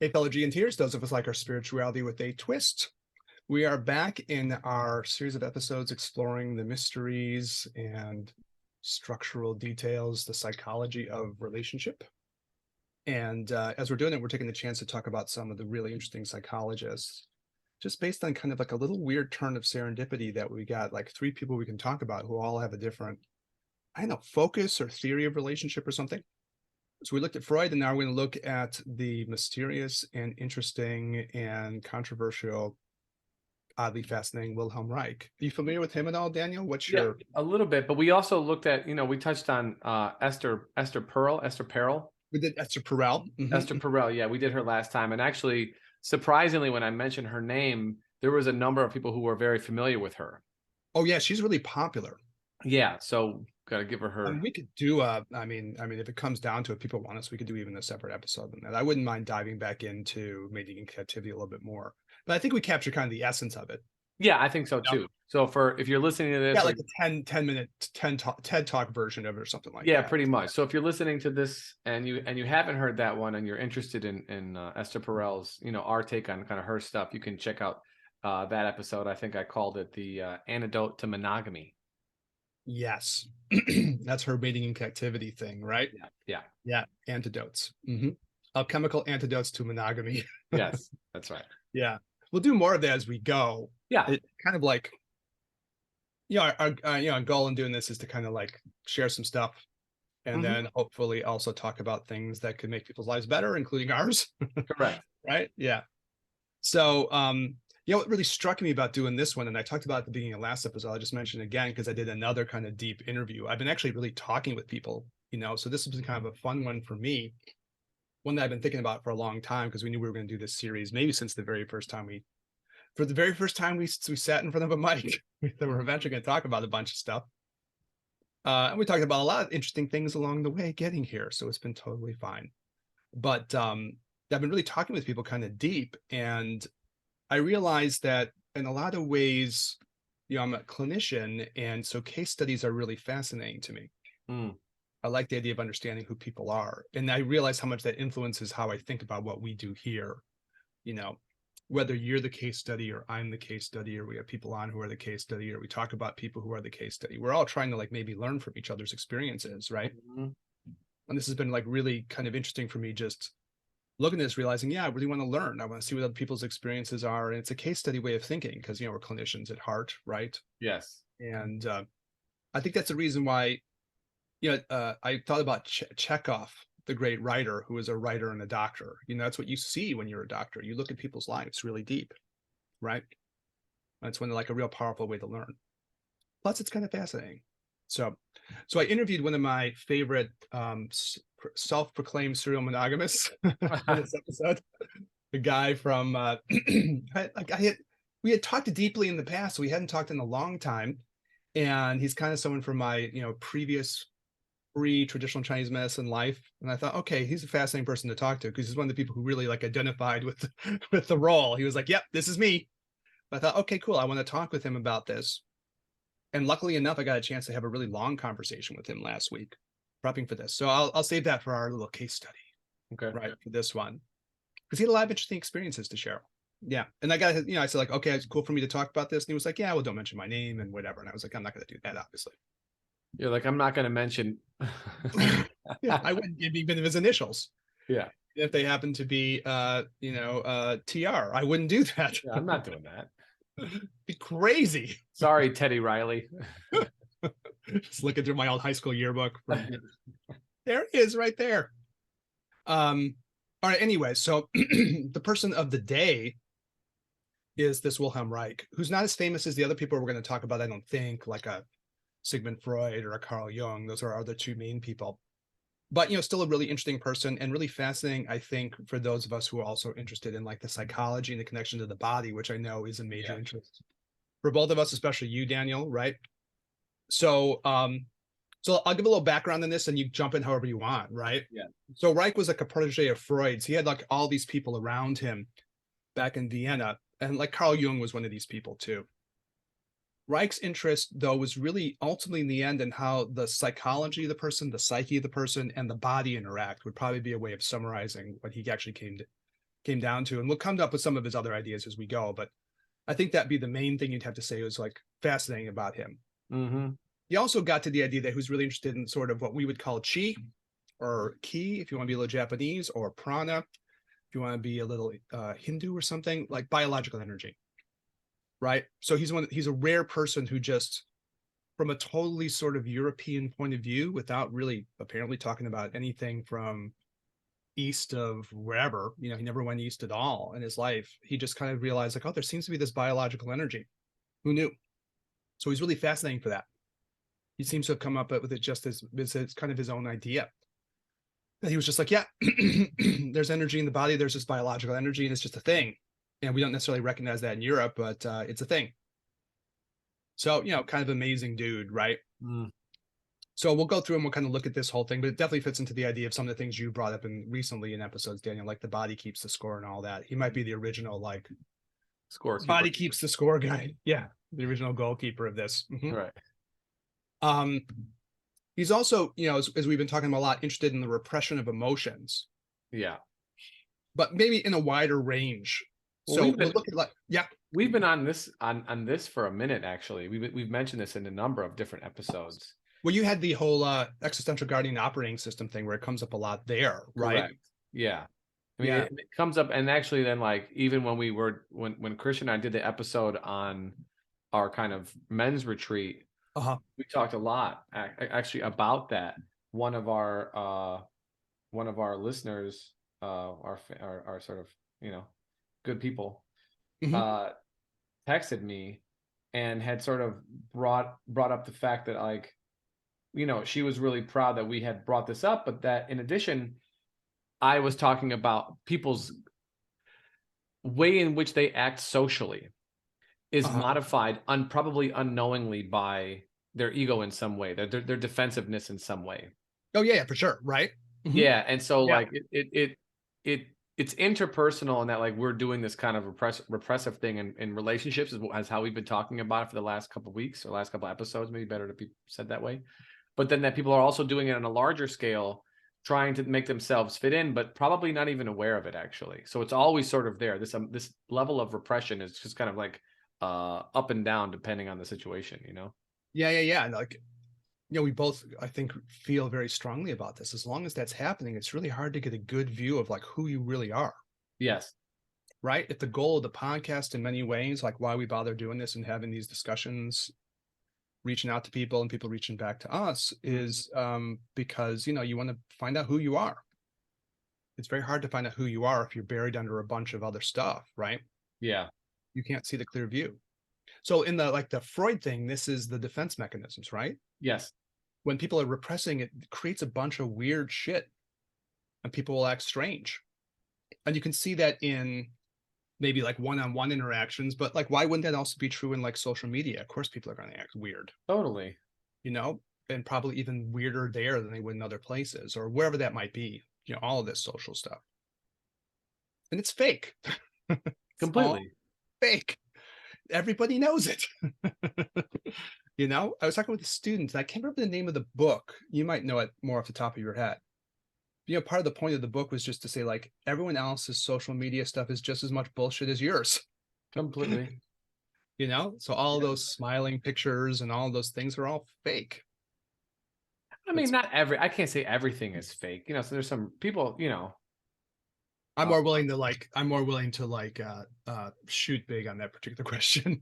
Hey, fellow GnTers, those of us like our spirituality with a twist. We are back in our series of episodes exploring the mysteries and structural details, the psychology of relationship. And as we're doing it, we're taking the chance to talk about some of the really interesting psychologists, just based on kind of like a little weird turn of serendipity that we got like three people we can talk about who all have a different, I don't know, focus or theory of relationship or something. So we looked at Freud, and now we're going to look at the mysterious and interesting and controversial, oddly fascinating Wilhelm Reich. Are you familiar with him at all, Daniel? What's your... a little bit, but we also looked at, we touched on Esther Perel. We did Esther Perel. Esther Perel, yeah, we did her last time. And actually, surprisingly, when I mentioned her name, there was a number of people who were very familiar with her. Oh, yeah, she's really popular. Yeah, so got to give her. And we could do I mean, if it comes down to it, people want us, we could do even a separate episode than that. I wouldn't mind diving back into Mating in Captivity a little bit more, but I think we capture kind of the essence of it. Yeah, I think so too. So if you're listening to this, yeah, like a 10 minute TED Talk version of it or something like that. Yeah, pretty much. So if you're listening to this and you haven't heard that one and you're interested in Esther Perel's, our take on kind of her stuff, you can check out that episode. I think I called it the Antidote to Monogamy. Yes. That's her Mating in Captivity thing, right? Yeah. Antidotes. Alchemical antidotes to monogamy. Yes, that's right. Yeah, we'll do more of that as we go. Yeah, it kind of like, our goal in doing this is to kind of like share some stuff, and then hopefully also talk about things that could make people's lives better, including ours. Correct. Right. Yeah. So what really struck me about doing this one, and I talked about at the beginning of last episode, I'll just mention again because I did another kind of deep interview. I've been actually really talking with people, so this has been kind of a fun one for me, one that I've been thinking about for a long time, because we knew we were going to do this series maybe since the very first time we sat in front of a mic. That we're eventually going to talk about a bunch of stuff, and we talked about a lot of interesting things along the way getting here, so it's been totally fine. But I've been really talking with people kind of deep, and I realized that in a lot of ways, I'm a clinician, and so case studies are really fascinating to me. I like the idea of understanding who people are, and I realize how much that influences how I think about what we do here. Whether you're the case study or I'm the case study, or we have people on who are the case study, or we talk about people who are the case study, we're all trying to like maybe learn from each other's experiences, right? And this has been like really kind of interesting for me, just looking at this, realizing, I really want to learn. I want to see what other people's experiences are. And it's a case study way of thinking because, we're clinicians at heart, right? Yes. And I think that's the reason why, I thought about Chekhov, the great writer, who was a writer and a doctor. That's what you see when you're a doctor. You look at people's lives really deep, right? That's when they're like a real powerful way to learn. Plus, it's kind of fascinating. So I interviewed one of my favorite self-proclaimed serial monogamists in this episode. The guy from we had talked deeply in the past, so we hadn't talked in a long time, and he's kind of someone from my previous pre-traditional Chinese medicine life, and I thought, okay, he's a fascinating person to talk to because he's one of the people who really like identified with the role. He was like, yep, this is me. But I thought, okay, cool, I want to talk with him about this. And luckily enough, I got a chance to have a really long conversation with him last week, prepping for this. So I'll save that for our little case study. Okay. Right, for this one. Because he had a lot of interesting experiences to share. Yeah. And I got, I said like, okay, it's cool for me to talk about this. And he was like, yeah, well, don't mention my name and whatever. And I was like, I'm not going to do that, obviously. You're like, I'm not going to mention. Yeah, I wouldn't give even his initials. Yeah. If they happen to be, TR, I wouldn't do that. Yeah, I'm not doing that. Be crazy. Sorry, Teddy Riley. Just looking through my old high school yearbook. There it is right there. All right, anyway, so the person of the day is this Wilhelm Reich, who's not as famous as the other people we're going to talk about, I don't think, like a Sigmund Freud or a Carl Jung. Those are our other two main people. But, still a really interesting person and really fascinating, I think, for those of us who are also interested in like the psychology and the connection to the body, which I know is a major interest for both of us, especially you, Daniel, right? So I'll give a little background on this and you jump in however you want, right? Yeah. So Reich was like a protege of Freud's. He had like all these people around him back in Vienna, and like Carl Jung was one of these people too. Reich's interest, though, was really ultimately in the end in how the psychology of the person, the psyche of the person, and the body interact would probably be a way of summarizing what he actually came came down to, and we'll come up with some of his other ideas as we go, but I think that'd be the main thing you'd have to say was like fascinating about him. He also got to the idea that he was really interested in sort of what we would call chi, or ki, if you want to be a little Japanese, or prana, if you want to be a little Hindu or something, like biological energy, right? So he's a rare person who just, from a totally sort of European point of view, without really apparently talking about anything from east of wherever, he never went east at all in his life. He just kind of realized like, oh, there seems to be this biological energy. Who knew? So he's really fascinating for that. He seems to have come up with it just as kind of his own idea. And he was just like, yeah, there's energy in the body. There's this biological energy, and it's just a thing. And we don't necessarily recognize that in Europe, but it's a thing. So, kind of amazing dude, right? So we'll go through and we'll kind of look at this whole thing, but it definitely fits into the idea of some of the things you brought up recently in episodes, Daniel, like the body keeps the score and all that. He might be the original, like, scorekeeper. Body keeps the score guy. Yeah, the original goalkeeper of this. Right. He's also, as we've been talking about a lot, interested in the repression of emotions. Yeah. But maybe in a wider range. Well, so we'll look at we've been on this for a minute, actually. We've mentioned this in a number of different episodes. Well, you had the whole existential guardian operating system thing where it comes up a lot there, right? Correct. Yeah. I mean, it comes up, and actually then, like, even when when Christian and I did the episode on our kind of men's retreat, we talked a lot actually about that. One of our listeners, our sort of, good people, texted me and had sort of brought up the fact that, like, she was really proud that we had brought this up, but that in addition, I was talking about people's way in which they act socially is modified probably unknowingly by their ego in some way, their defensive-ness in some way. Oh yeah, for sure. Right. Yeah. And so like it's interpersonal in that, like, we're doing this kind of repressive thing in relationships as how we've been talking about it for the last couple of weeks or last couple of episodes, maybe better to be said that way. But then that people are also doing it on a larger scale, trying to make themselves fit in, but probably not even aware of it, actually. So it's always sort of there. This level of repression is just kind of like up and down depending on the situation, Yeah. Like, we both, I think, feel very strongly about this. As long as that's happening, it's really hard to get a good view of like who you really are. Yes. Right. If the goal of the podcast in many ways, like why we bother doing this and having these discussions, reaching out to people and people reaching back to us, is because, you want to find out who you are. It's very hard to find out who you are if you're buried under a bunch of other stuff, right? Yeah. You can't see the clear view. So in the Freud thing, this is the defense mechanisms, right? Yes. When people are repressing, it creates a bunch of weird shit and people will act strange. And you can see that in maybe like one-on-one interactions, but like, why wouldn't that also be true in like social media? Of course, people are going to act weird. Totally. And probably even weirder there than they would in other places or wherever that might be, all of this social stuff. And it's fake. Completely fake. Everybody knows it. I was talking with a student, and I can't remember the name of the book. You might know it more off the top of your head. Part of the point of the book was just to say, like, everyone else's social media stuff is just as much bullshit as yours. Completely. So all those smiling pictures and all those things are all fake. I mean, I can't say everything is fake, so there's some people, I'm more willing to shoot big on that particular question.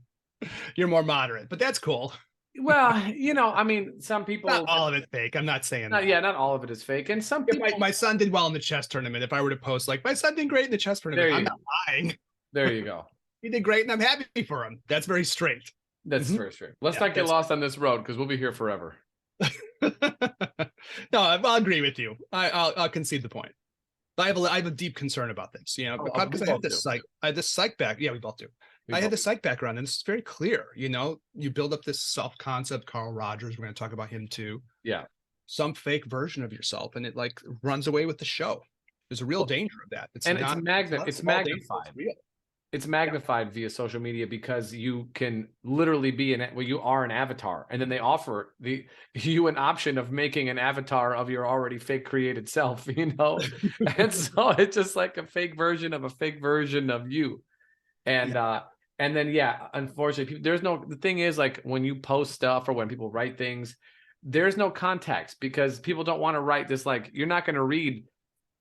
You're more moderate, but that's cool. Well, I mean, some people. Not all of it's fake. I'm not saying that. Yeah, not all of it is fake. And some people. My son did well in the chess tournament. If I were to post, like, my son did great in the chess tournament, I'm not lying. There you go. He did great, and I'm happy for him. That's very straight. That's very straight. Let's not get lost on this road because we'll be here forever. No, I'll agree with you. I'll concede the point. I have a deep concern about this, because I had this psych back. Yeah, we both do. I had the psych background, and it's very clear. You build up this self-concept. Carl Rogers, we're going to talk about him too. Yeah, some fake version of yourself, and it like runs away with the show. There's a real danger of that. It's magnified. Real. It's magnified via social media because you can literally be you are an avatar, and then they offer you an option of making an avatar of your already fake created self, you know? And so it's just like a fake version of a fake version of you. And and then unfortunately, the thing is, like, when you post stuff or when people write things, there's no context, because people don't want to write this, like, you're not going to read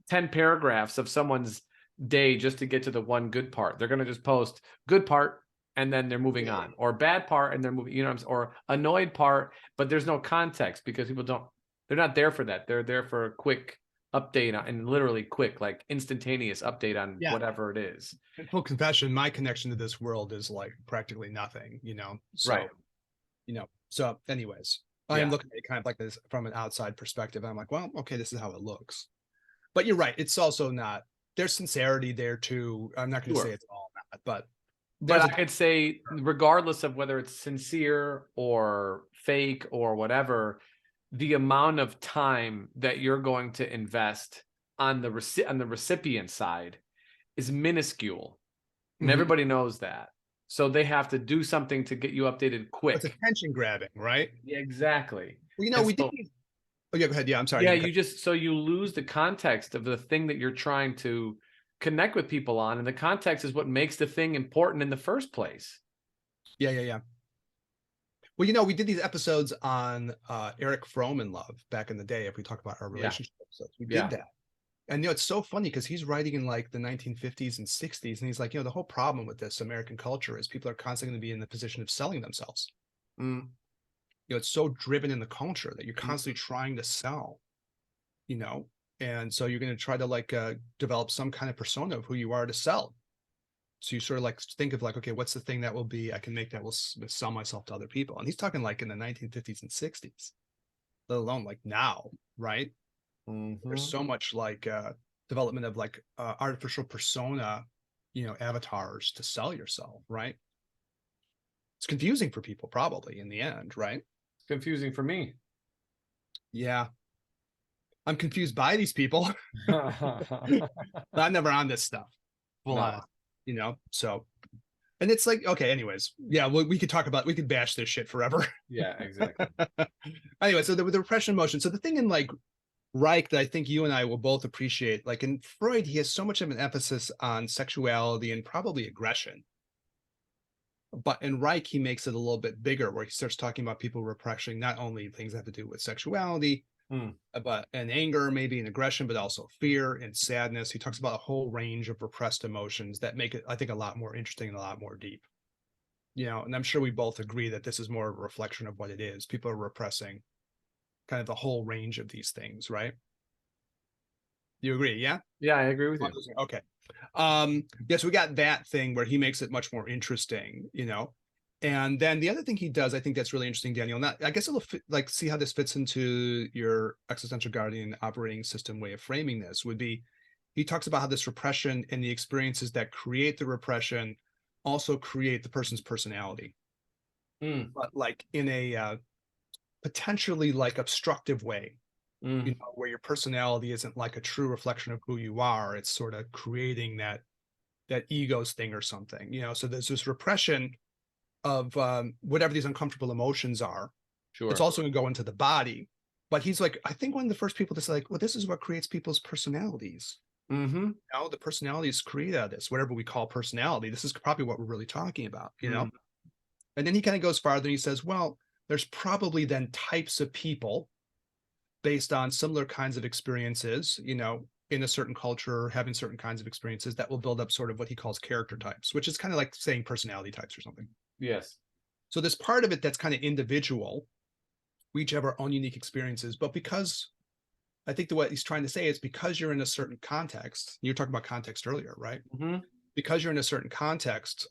10 paragraphs of someone's day just to get to the one good part. They're going to just post good part and then they're moving on, or bad part and they're moving, you know, or annoyed part, but there's no context because they're not there for that. They're there for a quick update and literally quick, like instantaneous update on whatever it is. In full confession, my connection to this world is like practically nothing, you know? So, Right. you know, so anyways, I am looking at it kind of like this from an outside perspective. I'm like, well, okay, this is how it looks. But you're right. It's also not, there's sincerity there too. I'm not going to say it's all that, but I could say, regardless of whether it's sincere or fake or whatever, the amount of time that you're going to invest on the recipient side is minuscule, and everybody knows that. So they have to do something to get you updated quick. It's attention grabbing, right? Yeah, exactly. Well, you know, we did. Oh yeah, go ahead. Yeah, I'm sorry. Yeah, you lose the context of the thing that you're trying to connect with people on, and the context is what makes the thing important in the first place. Yeah. Well, you know, we did these episodes on Eric Fromm and love back in the day. If we talk about our relationship episodes, we did that. And, you know, it's so funny because he's writing in like the 1950s and 60s. And he's like, you know, the whole problem with this American culture is people are constantly going to be in the position of selling themselves. You know, it's so driven in the culture that you're constantly trying to sell, you know, and so you're going to try to like develop some kind of persona of who you are to sell. So you sort of like think of like, okay, what's the thing that will be, I can make that will sell myself to other people. And he's talking like in the 1950s and 60s, let alone like now, right? There's so much like development of like artificial persona, you know, avatars to sell yourself, right? It's confusing for people probably in the end, right? It's confusing for me. Yeah. I'm confused by these people. I'm never on this stuff. Well, you know, so, and it's like, okay, anyways, yeah, we could talk about, we could bash this shit forever. Yeah, exactly. Anyway, so the repression emotion. So the thing in like Reich that I think you and I will both appreciate, like in Freud, he has so much of an emphasis on sexuality and probably aggression. But in Reich, he makes it a little bit bigger, where he starts talking about people repressing not only things that have to do with sexuality, but and anger, maybe, and aggression, but also fear and sadness. He talks about a whole range of repressed emotions that make it, I think, a lot more interesting and a lot more deep. You know, and I'm sure we both agree that this is more of a reflection of what it is. People are repressing kind of the whole range of these things, right? You agree? Yeah. Yeah, I agree with you. Okay. Yes, we got that thing where he makes it much more interesting, you know. And then the other thing he does, I think that's really interesting, Daniel. Not, I guess it'll like see how this fits into your existential guardian operating system way of framing this would be, he talks about how this repression and the experiences that create the repression also create the person's personality, but like in a potentially like obstructive way. You know, where your personality isn't like a true reflection of who you are. It's sort of creating that egos thing or something, you know. So there's this repression of whatever these uncomfortable emotions are. Sure. It's also going to go into the body. But he's like, I think one of the first people to say, like, well, this is what creates people's personalities. You know, the personalities create out of this, whatever we call personality. This is probably what we're really talking about, you know. And then he kind of goes farther and he says, well, there's probably then types of people based on similar kinds of experiences, you know, in a certain culture, having certain kinds of experiences that will build up sort of what he calls character types, which is kind of like saying personality types or something. Yes. So there's part of it that's kind of individual. We each have our own unique experiences, but because I think what he's trying to say is because you're in a certain context, you were talking about context earlier, right? Because you're in a certain context,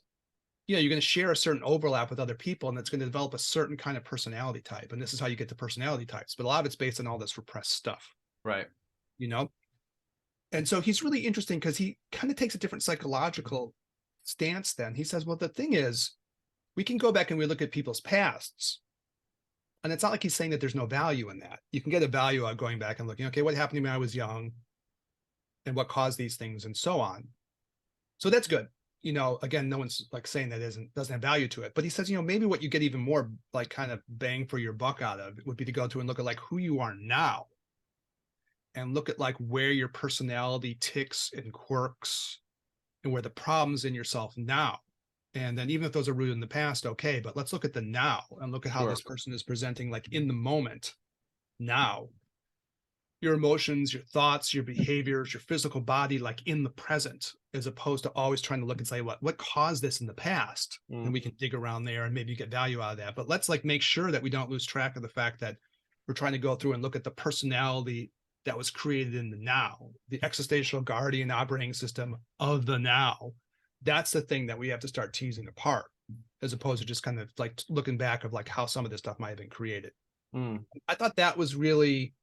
you know, you're going to share a certain overlap with other people, and it's going to develop a certain kind of personality type. And this is how you get the personality types. But a lot of it's based on all this repressed stuff. Right. You know? And so he's really interesting because he kind of takes a different psychological stance then. He says, well, the thing is, we can go back and we look at people's pasts. And it's not like he's saying that there's no value in that. You can get a value out of going back and looking, okay, what happened to me when I was young and what caused these things and so on. So that's good. you know, again, no one's like saying that doesn't have value to it, but he says, you know, maybe what you get even more like kind of bang for your buck out of would be to go through and look at like who you are now and look at like where your personality ticks and quirks and where the problems in yourself now. And then even if those are rooted in the past, okay, but let's look at the now and look at how this person is presenting like in the moment now. Your emotions, your thoughts, your behaviors, your physical body, like in the present, as opposed to always trying to look and say, what caused this in the past? And we can dig around there and maybe get value out of that. But let's like make sure that we don't lose track of the fact that we're trying to go through and look at the personality that was created in the now, the existential guardian operating system of the now. That's the thing that we have to start teasing apart, as opposed to just kind of like looking back of like how some of this stuff might have been created. I thought that was really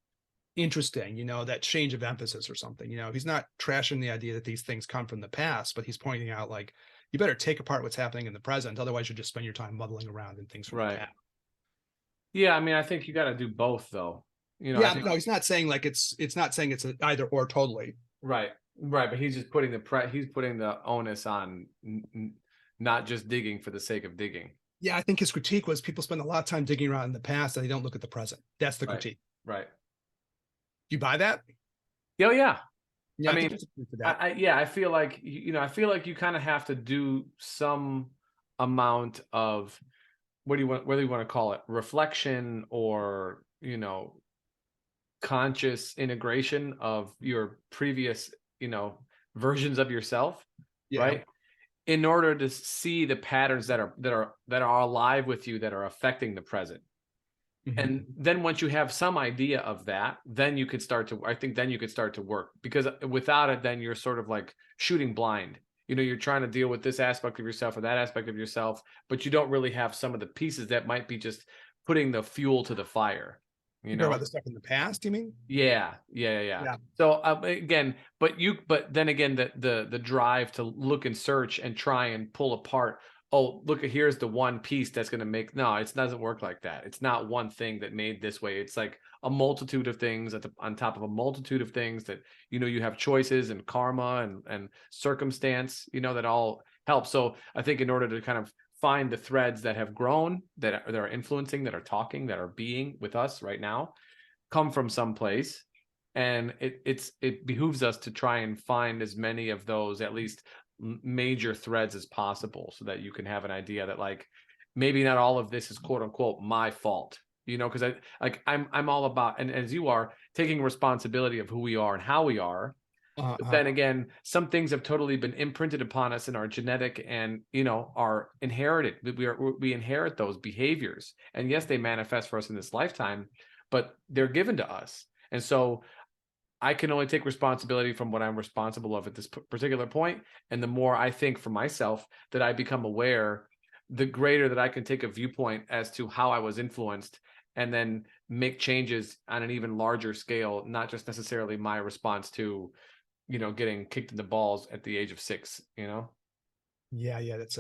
interesting, you know, that change of emphasis or something. You know, he's not trashing the idea that these things come from the past, but he's pointing out like you better take apart what's happening in the present, otherwise you'll just spend your time muddling around in things from the past. Yeah, I mean, I think you got to do both, though. You know, yeah, no, he's not saying like it's not saying it's an either or totally. Right, but he's just putting the onus on not just digging for the sake of digging. Yeah, I think his critique was people spend a lot of time digging around in the past and they don't look at the present. That's the critique. Right. You buy that? Oh, yeah. Yeah, I mean, I feel like, you know, you kind of have to do some amount of whether you want to call it reflection or, you know, conscious integration of your previous, you know, versions of yourself, right? In order to see the patterns that are alive with you that are affecting the present. And then once you have some idea of that, then you could start to work, because without it, then you're sort of like shooting blind. You know, you're trying to deal with this aspect of yourself or that aspect of yourself, but you don't really have some of the pieces that might be just putting the fuel to the fire. You know about the stuff in the past, you mean? Yeah. So again, but then again, the drive to look and search and try and pull apart. Oh, look, here's the one piece that's going to make. No, it doesn't work like that. It's not one thing that made this way. It's like a multitude of things on top of a multitude of things that, you know, you have choices and karma and circumstance, you know, that all help. So I think in order to kind of find the threads that have grown, that are influencing, that are talking, that are being with us right now, come from someplace. And it behooves us to try and find as many of those, at least major threads as possible, so that you can have an idea that like maybe not all of this is quote unquote my fault, you know, because I'm all about, and as you are, taking responsibility of who we are and how we are. But then again, some things have totally been imprinted upon us in our genetic and, you know, are inherited. We inherit those behaviors, and yes, they manifest for us in this lifetime, but they're given to us. And so I can only take responsibility from what I'm responsible of at this particular point. And the more I think for myself that I become aware, the greater that I can take a viewpoint as to how I was influenced, and then make changes on an even larger scale, not just necessarily my response to, you know, getting kicked in the balls at the age of 6, you know? Yeah, that's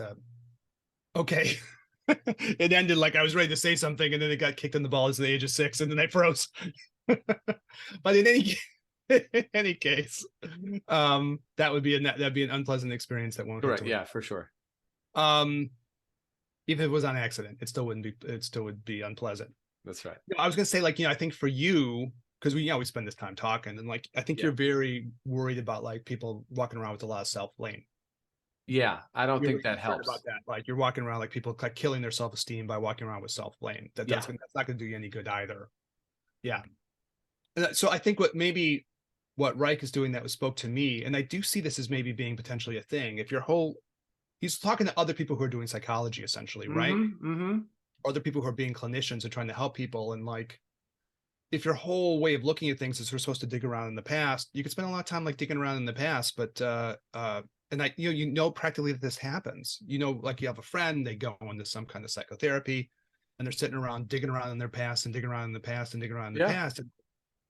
okay. It ended like I was ready to say something, and then it got kicked in the balls at the age of 6, and then I froze. But in any case, that'd be an unpleasant experience that won't. Correct. Yeah, for sure. Even if it was on accident, it still would be unpleasant. That's right. You know, I was gonna say, like, you know, I think for you, because we spend this time talking, and like I think you're very worried about like people walking around with a lot of self-blame. Yeah, I don't think that helps. About that, like you're walking around like people like killing their self-esteem by walking around with self-blame. That's not going to do you any good either. Yeah. So I think what Reich is doing that spoke to me, and I do see this as maybe being potentially a thing. If he's talking to other people who are doing psychology, essentially, right? Other people who are being clinicians and trying to help people, and like, if your whole way of looking at things is we're supposed to dig around in the past, you could spend a lot of time like digging around in the past, but and you know practically that this happens. You know, like you have a friend, they go into some kind of psychotherapy, and they're sitting around digging around in their past and digging around in the past and digging around in the past. And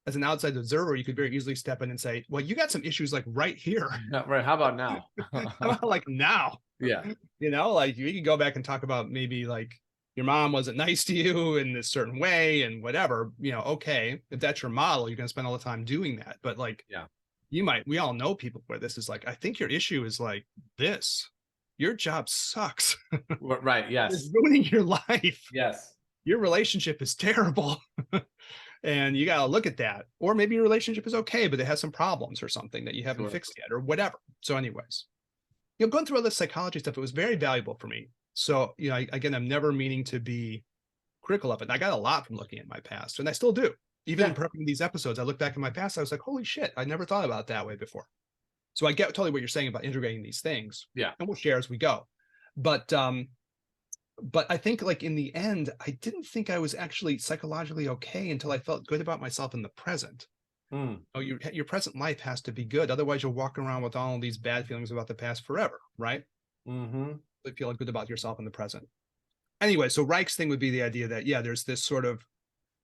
as an outside observer, you could very easily step in and say, well, you got some issues like right here. Right. How about now? How about like now? Yeah. You know, like you can go back and talk about maybe like your mom wasn't nice to you in this certain way and whatever, you know, okay, if that's your model, you're going to spend all the time doing that. But like, we all know people where this is like, I think your issue is like this. your job sucks. Right. It's Yes. ruining your life. Yes. Your relationship is terrible. And you got to look at that. Or maybe your relationship is okay, but it has some problems or something that you haven't Sure. fixed yet or whatever. So anyways, going through all this psychology stuff, it was very valuable for me. So, again, I'm never meaning to be critical of it. I got a lot from looking at my past, and I still do. Even in prepping these episodes, I look back at my past, I was like, holy shit, I never thought about it that way before. So I get totally what you're saying about integrating these things. Yeah. And we'll share as we go. But I think like in the end, I didn't think I was actually psychologically okay until I felt good about myself in the present. Your present life has to be good. Otherwise, you'll walk around with all these bad feelings about the past forever, right? You feel good about yourself in the present. Anyway, so Reich's thing would be the idea that, there's this sort of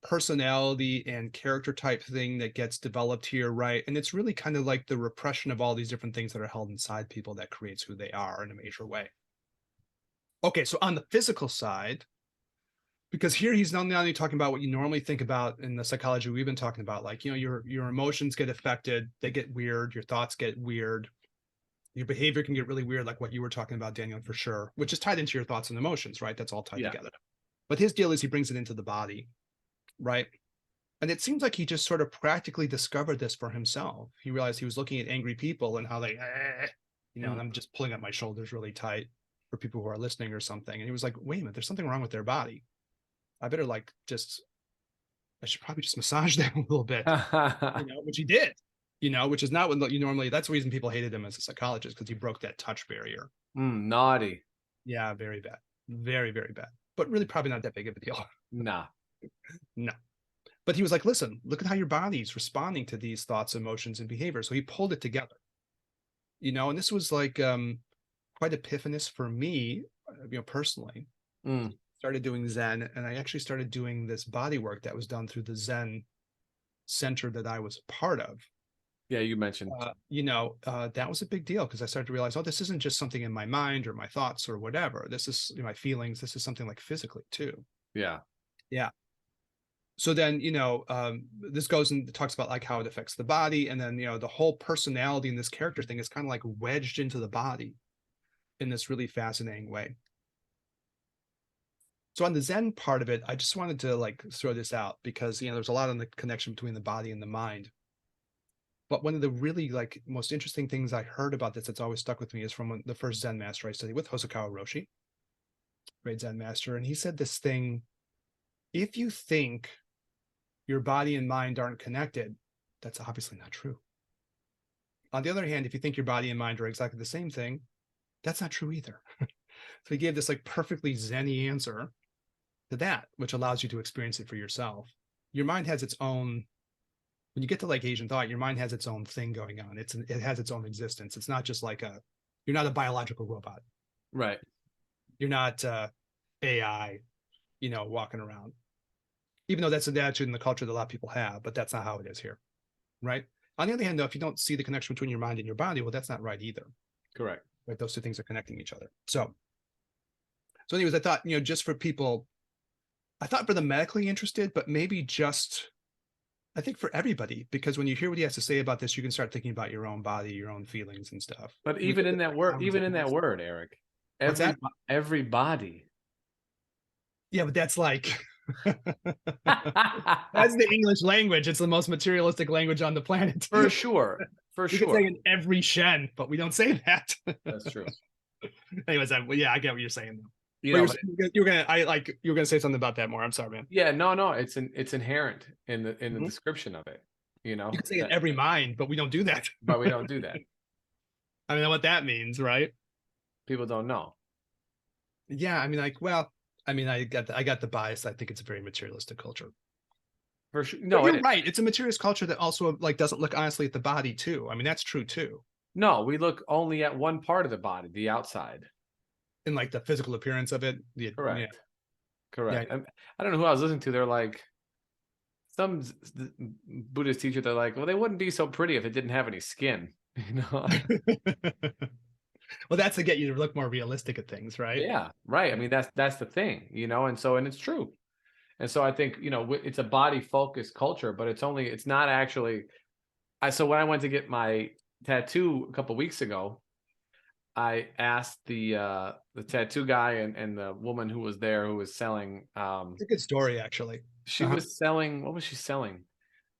personality and character type thing that gets developed here, right? And it's really kind of like the repression of all these different things that are held inside people that creates who they are in a major way. Okay, so on the physical side, because here he's not only talking about what you normally think about in the psychology we've been talking about, like, your emotions get affected, they get weird, your thoughts get weird, your behavior can get really weird, like what you were talking about, Daniel, for sure, which is tied into your thoughts and emotions, right? That's all tied together. But his deal is he brings it into the body, right? And it seems like he just sort of practically discovered this for himself. He realized he was looking at angry people and how they, and I'm just pulling up my shoulders really tight for people who are listening or something. And he was like, wait a minute, there's something wrong with their body. I better I should probably just massage them a little bit, which he did, which is not what you normally, that's the reason people hated him as a psychologist, because he broke that touch barrier. Naughty. Yeah, very bad. Very, very bad. But really probably not that big of a deal. Nah. No. But he was like, listen, look at how your body's responding to these thoughts, emotions, and behavior. So he pulled it together, and this was like quite epiphanous for me, personally. Started doing Zen, and I actually started doing this body work that was done through the Zen center that I was a part of. Yeah, you mentioned. That was a big deal, because I started to realize, this isn't just something in my mind or my thoughts or whatever. This is my feelings. This is something like physically too. Yeah. So then, this goes and talks about like how it affects the body. And then, the whole personality in this character thing is kind of like wedged into the body in this really fascinating way. So on the Zen part of it, I just wanted to like throw this out because, there's a lot of the connection between the body and the mind. But one of the really like most interesting things I heard about this that's always stuck with me is from the first Zen master I studied with, Hosokawa Roshi, great Zen master. And he said this thing: if you think your body and mind aren't connected, that's obviously not true. On the other hand, if you think your body and mind are exactly the same thing, that's not true either. So he gave this like perfectly Zen-y answer to that, which allows you to experience it for yourself. Your mind has its own, when you get to like Asian thought, your mind has its own thing going on. It has its own existence. It's not just like you're not a biological robot. Right. You're not AI, walking around. Even though that's an attitude in the culture that a lot of people have, but that's not how it is here, right? On the other hand, though, if you don't see the connection between your mind and your body, well, that's not right either. Correct. Right? Those two things are connecting each other. So anyways, I thought, just for people, I thought for the medically interested, but maybe just, I think for everybody, because when you hear what he has to say about this, you can start thinking about your own body, your own feelings and stuff. But even in that word, Eric, everybody. Yeah, but that's like, that's the English language. It's the most materialistic language on the planet. For sure. For you sure. can say in every shen, but we don't say that. That's true. Anyways, I get what you're saying though. You were gonna say something about that more. I'm sorry, man. Yeah, no, it's inherent in the description of it. You can say in every mind, but we don't do that. But we don't do that. I mean, what that means, right? People don't know. Yeah, I mean, I got the bias. I think it's a very materialistic culture. For sure. No, you're right. It's a materialist culture that also like doesn't look honestly at the body too. I mean, that's true too. No, we look only at one part of the body, the outside. In like the physical appearance of it. Correct. Yeah. Correct. Yeah. I don't know who I was listening to. They're like, some Buddhist teacher, they're like, well, they wouldn't be so pretty if it didn't have any skin. Well, that's to get you to look more realistic at things, right? Yeah, right. I mean, that's the thing, and it's true. And so I think, it's a body focused culture, but it's not actually. So when I went to get my tattoo a couple of weeks ago, I asked the tattoo guy and the woman who was there who was selling It's a good story, actually. she was selling, what was she selling?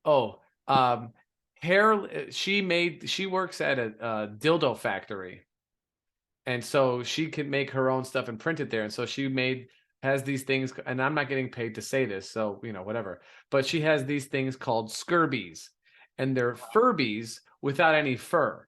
Oh, um hair. She works at a dildo factory. And so she could make her own stuff and print it there. And so has these things, and I'm not getting paid to say this, so whatever. But she has these things called Skerbies, and they're Furbies without any fur.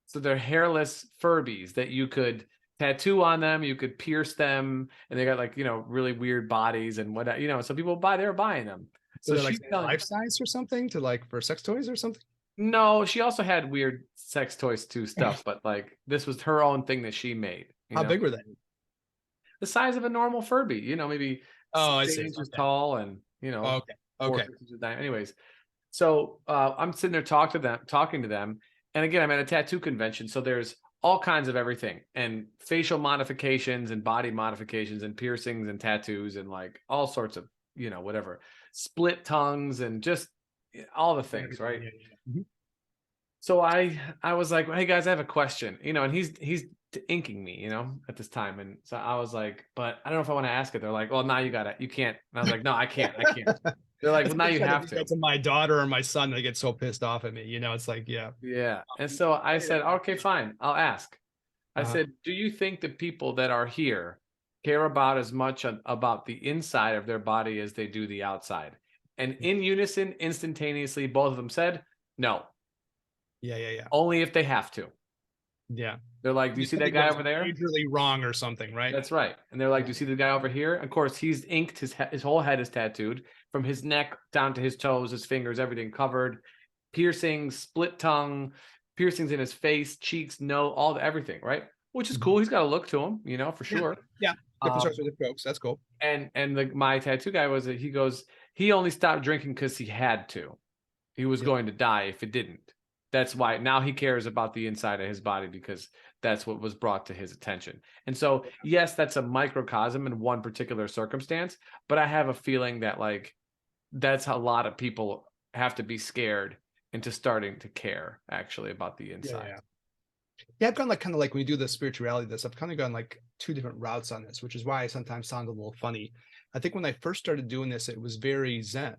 So they're hairless Furbies that you could tattoo on them, you could pierce them, and they got like, really weird bodies and what, so they're buying them. So So they're like she's selling. life size or something to like for sex toys or something. No, she also had weird sex toys too stuff, but like this was her own thing that she made. How big were they? The size of a normal Furby, maybe Oh, I 6 see. inches Okay. tall and, Okay. 4 Okay. 6 inches diameter. Anyways, so I'm sitting there talking to them. And again, I'm at a tattoo convention. So there's all kinds of everything and facial modifications and body modifications and piercings and tattoos and like all sorts of, whatever, split tongues and just all the things, right? Mhm. So I was like, hey guys, I have a question, and he's inking me, at this time. And so I was like, but I don't know if I want to ask it. They're like, well, now you can't. And I was like, no, I can't. They're like, It's well, now like you trying have do to. that to my daughter or my son. They get so pissed off at me. It's like, yeah. Yeah. And so I said, okay, fine, I'll ask. I Uh-huh. said, do you think the people that are here care about as much about the inside of their body as they do the outside? And in unison, instantaneously, both of them said, no, Yeah, yeah, yeah. only if they have to. Yeah. They're like, do you see that guy over there? Majorly wrong or something, right? That's right. And they're like, do you see the guy over here? Of course, he's inked. His whole head is tattooed from his neck down to his toes, his fingers, everything covered. Piercings, split tongue, piercings in his face, cheeks, nose, everything, right? Which is cool. He's got a look to him, for sure. Yeah. Different sorts of jokes. That's cool. And my tattoo guy he only stopped drinking because he had to. He was going to die if it didn't. That's why now he cares about the inside of his body because that's what was brought to his attention. And so, yes, that's a microcosm in one particular circumstance, but I have a feeling that like that's how a lot of people have to be scared into starting to care actually about the inside. Yeah, I've gone like kind of like when we do the spirituality, I've kind of gone like two different routes on this, which is why I sometimes sound a little funny. I think when I first started doing this, it was very Zen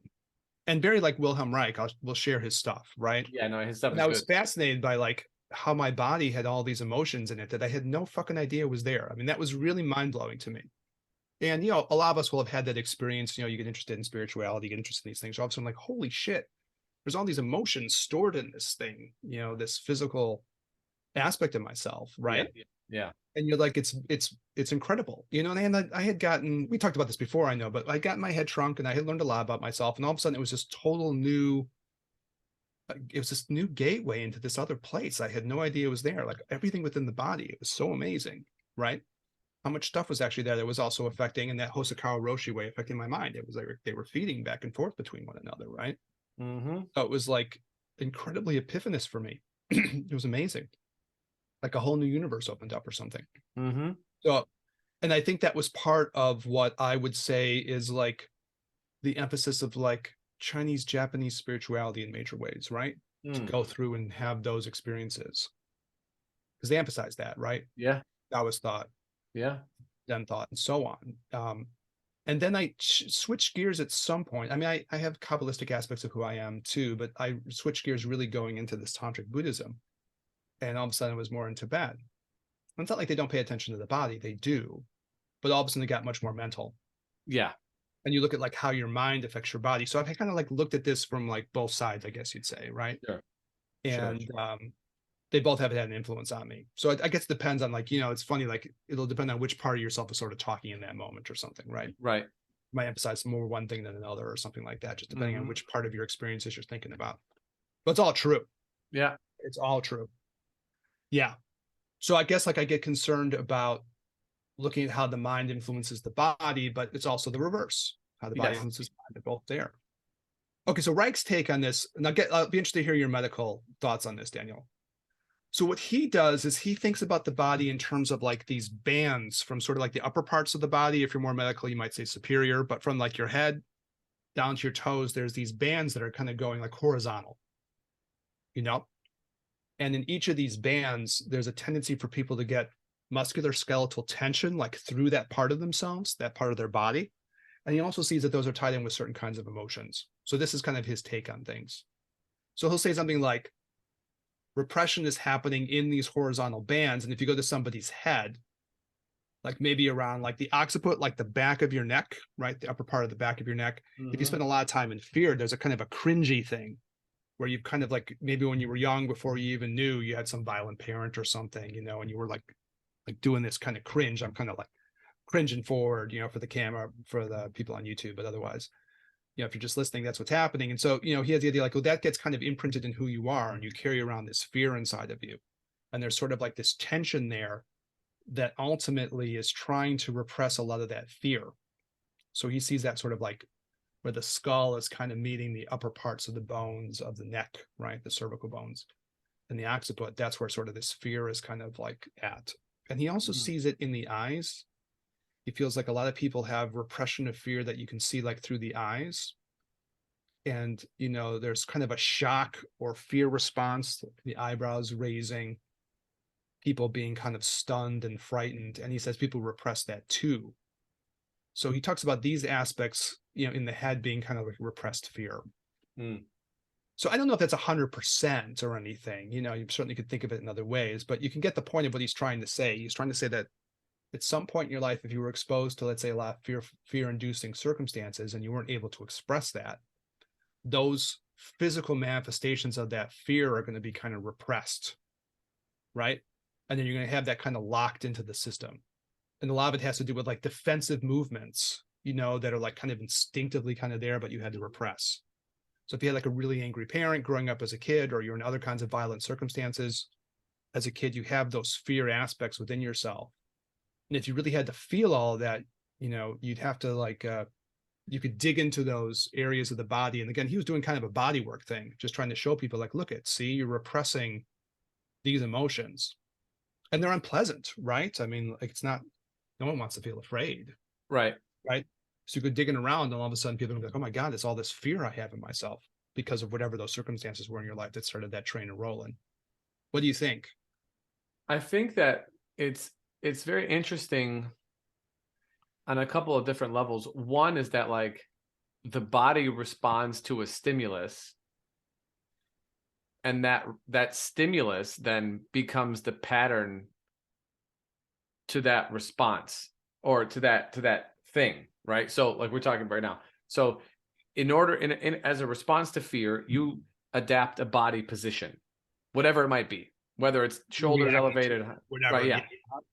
and very like Wilhelm Reich. We'll share his stuff, right? Yeah, no, his stuff And is I was good. fascinated by like how my body had all these emotions in it that I had no fucking idea was there. I mean, that was really mind blowing to me. And a lot of us will have had that experience. You get interested in spirituality, you get interested in these things. All of a sudden, like, holy shit, there's all these emotions stored in this thing. This physical aspect of myself, right? Yeah. And you're like, it's incredible, And I had gotten, we talked about this before, I know, but I got my head shrunk and I had learned a lot about myself, and all of a sudden it was this total new. It was this new gateway into this other place. I had no idea it was there. Like everything within the body, it was so amazing, right? How much stuff was actually there that was also affecting, and that Hosokawa Roshi way affecting my mind. It was like they were feeding back and forth between one another, right? Mm-hmm. So it was like incredibly epiphanous for me. It was amazing. Like a whole new universe opened up or something. Mm-hmm. So, and I think that was part of what I would say is like the emphasis of like Chinese, Japanese spirituality in major ways, right? To go through and have those experiences. Because they emphasize that, right? Yeah. Taoist thought, Zen thought, and so on. And then I switched gears at some point. I mean, I have Kabbalistic aspects of who I am too, but I switched gears really going into this Tantric Buddhism. And all of a sudden it was more in Tibet. And it's not like they don't pay attention to the body, they do. But all of a sudden it got much more mental. Yeah. And you look at like how your mind affects your body. So I've kind of like looked at this from like both sides, I guess you'd say, right? Sure. And they both have had an influence on me. So I guess it depends on like, it's funny, like it'll depend on which part of yourself is sort of talking in that moment or something, right? Right. You might emphasize more one thing than another or something like that, just depending on which part of your experiences you're thinking about. But it's all true. Yeah. It's all true. Yeah. So I guess like I get concerned about looking at how the mind influences the body, but it's also the reverse, how the body influences the mind. They're both there. Okay, so Reich's take on this, and I'll be interested to hear your medical thoughts on this, Daniel. So what he does is he thinks about the body in terms of like these bands from sort of like the upper parts of the body. If you're more medical, you might say superior, but from like your head down to your toes, there's these bands that are kind of going like horizontal, And in each of these bands, there's a tendency for people to get muscular skeletal tension, like through that part of themselves, that part of their body. And he also sees that those are tied in with certain kinds of emotions. So this is kind of his take on things. So he'll say something like, repression is happening in these horizontal bands. And if you go to somebody's head, like maybe around like the occiput, like the back of your neck, right? The upper part of the back of your neck. If you spend a lot of time in fear, there's a kind of a cringy thing where you've kind of like, maybe when you were young, before you even knew you had some violent parent or something, you know, and you were like doing this kind of cringe. I'm kind of like cringing forward, you know, for the camera, for the people on YouTube, but otherwise, you know, if you're just listening, that's what's happening. And so, you know, he has the idea like, well, that gets kind of imprinted in who you are, and you carry around this fear inside of you. And there's sort of like this tension there that ultimately is trying to repress a lot of that fear. So he sees that sort of like where the skull is kind of meeting the upper parts of the bones of the neck, right? The cervical bones and the occiput. That's where sort of this fear is kind of like at. And he also sees it in the eyes. He feels like a lot of people have repression of fear that you can see like through the eyes. And, you know, there's kind of a shock or fear response, the eyebrows raising, people being kind of stunned and frightened. And he says people repress that too. So he talks about these aspects, you know, in the head being kind of like repressed fear. So I don't know if that's 100% or anything, you know, you certainly could think of it in other ways, but you can get the point of what he's trying to say. He's trying to say that at some point in your life, if you were exposed to, let's say, a lot of fear-inducing circumstances and you weren't able to express that, those physical manifestations of that fear are going to be kind of repressed, right? And then you're going to have that kind of locked into the system. And a lot of it has to do with like defensive movements, you know, that are like kind of instinctively kind of there, but you had to repress. So if you had like a really angry parent growing up as a kid, or you're in other kinds of violent circumstances as a kid, you have those fear aspects within yourself. And if you really had to feel all of that, you know, you'd have to like, you could dig into those areas of the body. And again, he was doing kind of a body work thing, just trying to show people like, look at, see, you're repressing these emotions and they're unpleasant, right? I mean, like it's not, no one wants to feel afraid. Right. Right. So you go digging around and all of a sudden people are like, oh my God, it's all this fear I have in myself because of whatever those circumstances were in your life that started that train rolling. What do you think? I think that it's very interesting on a couple of different levels. One is that like the body responds to a stimulus, and that stimulus then becomes the pattern to that response, or to that thing, right? So like we're talking right now. So in order, in as a response to fear, you adapt a body position, whatever it might be, whether it's shoulders elevated, whatever, right? Yeah,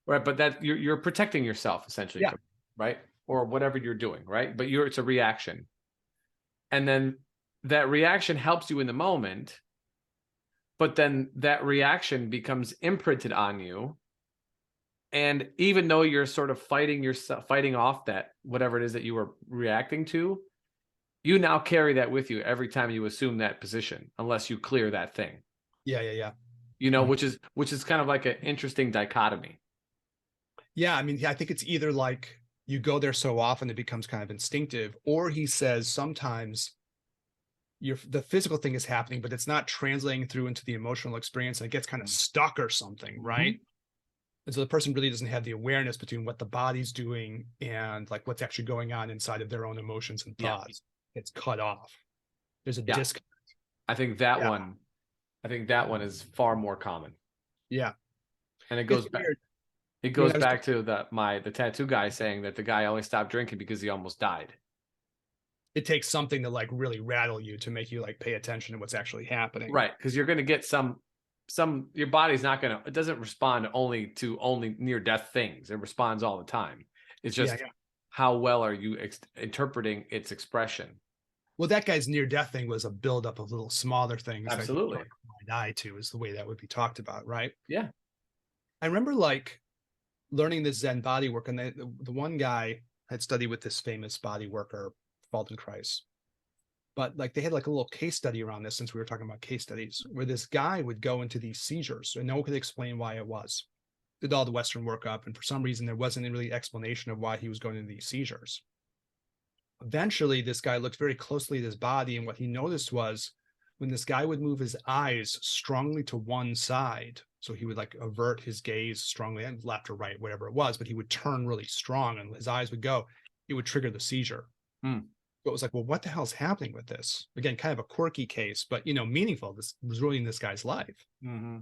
right. But that you're protecting yourself essentially, yeah, right? Or whatever you're doing, right? But it's a reaction, and then that reaction helps you in the moment, but then that reaction becomes imprinted on you. And even though you're sort of fighting off that whatever it is that you were reacting to, you now carry that with you every time you assume that position, unless you clear that thing. Yeah. You know, which is kind of like an interesting dichotomy. Yeah, I mean, I think it's either like you go there so often it becomes kind of instinctive, or he says sometimes the physical thing is happening, but it's not translating through into the emotional experience, and it gets kind of stuck or something, right? And so the person really doesn't have the awareness between what the body's doing and like what's actually going on inside of their own emotions and thoughts. It's cut off. There's a disconnect. I think that one is far more common. Yeah. And it goes back. It goes back to the tattoo guy saying that the guy only stopped drinking because he almost died. It takes something to like really rattle you to make you like pay attention to what's actually happening. Right. Because you're going to get your body's not going to, it doesn't respond only near death things. It responds all the time. It's just how well are you interpreting its expression? Well, that guy's near death thing was a buildup of little smaller things. Absolutely. That might die to is the way that would be talked about. Right. Yeah. I remember like learning this Zen body work, and the one guy had studied with this famous body worker, Feldenkrais. But like they had like a little case study around this, since we were talking about case studies, where this guy would go into these seizures and no one could explain why it was. Did all the Western workup, and for some reason there wasn't really explanation of why he was going into these seizures. Eventually, this guy looked very closely at his body, and what he noticed was when this guy would move his eyes strongly to one side, so he would like avert his gaze strongly, and left or right, whatever it was, but he would turn really strong and his eyes would go, it would trigger the seizure. Hmm. But it was like, well, what the hell's happening with this? Again, kind of a quirky case, but meaningful. This was ruining this guy's life. Mm-hmm.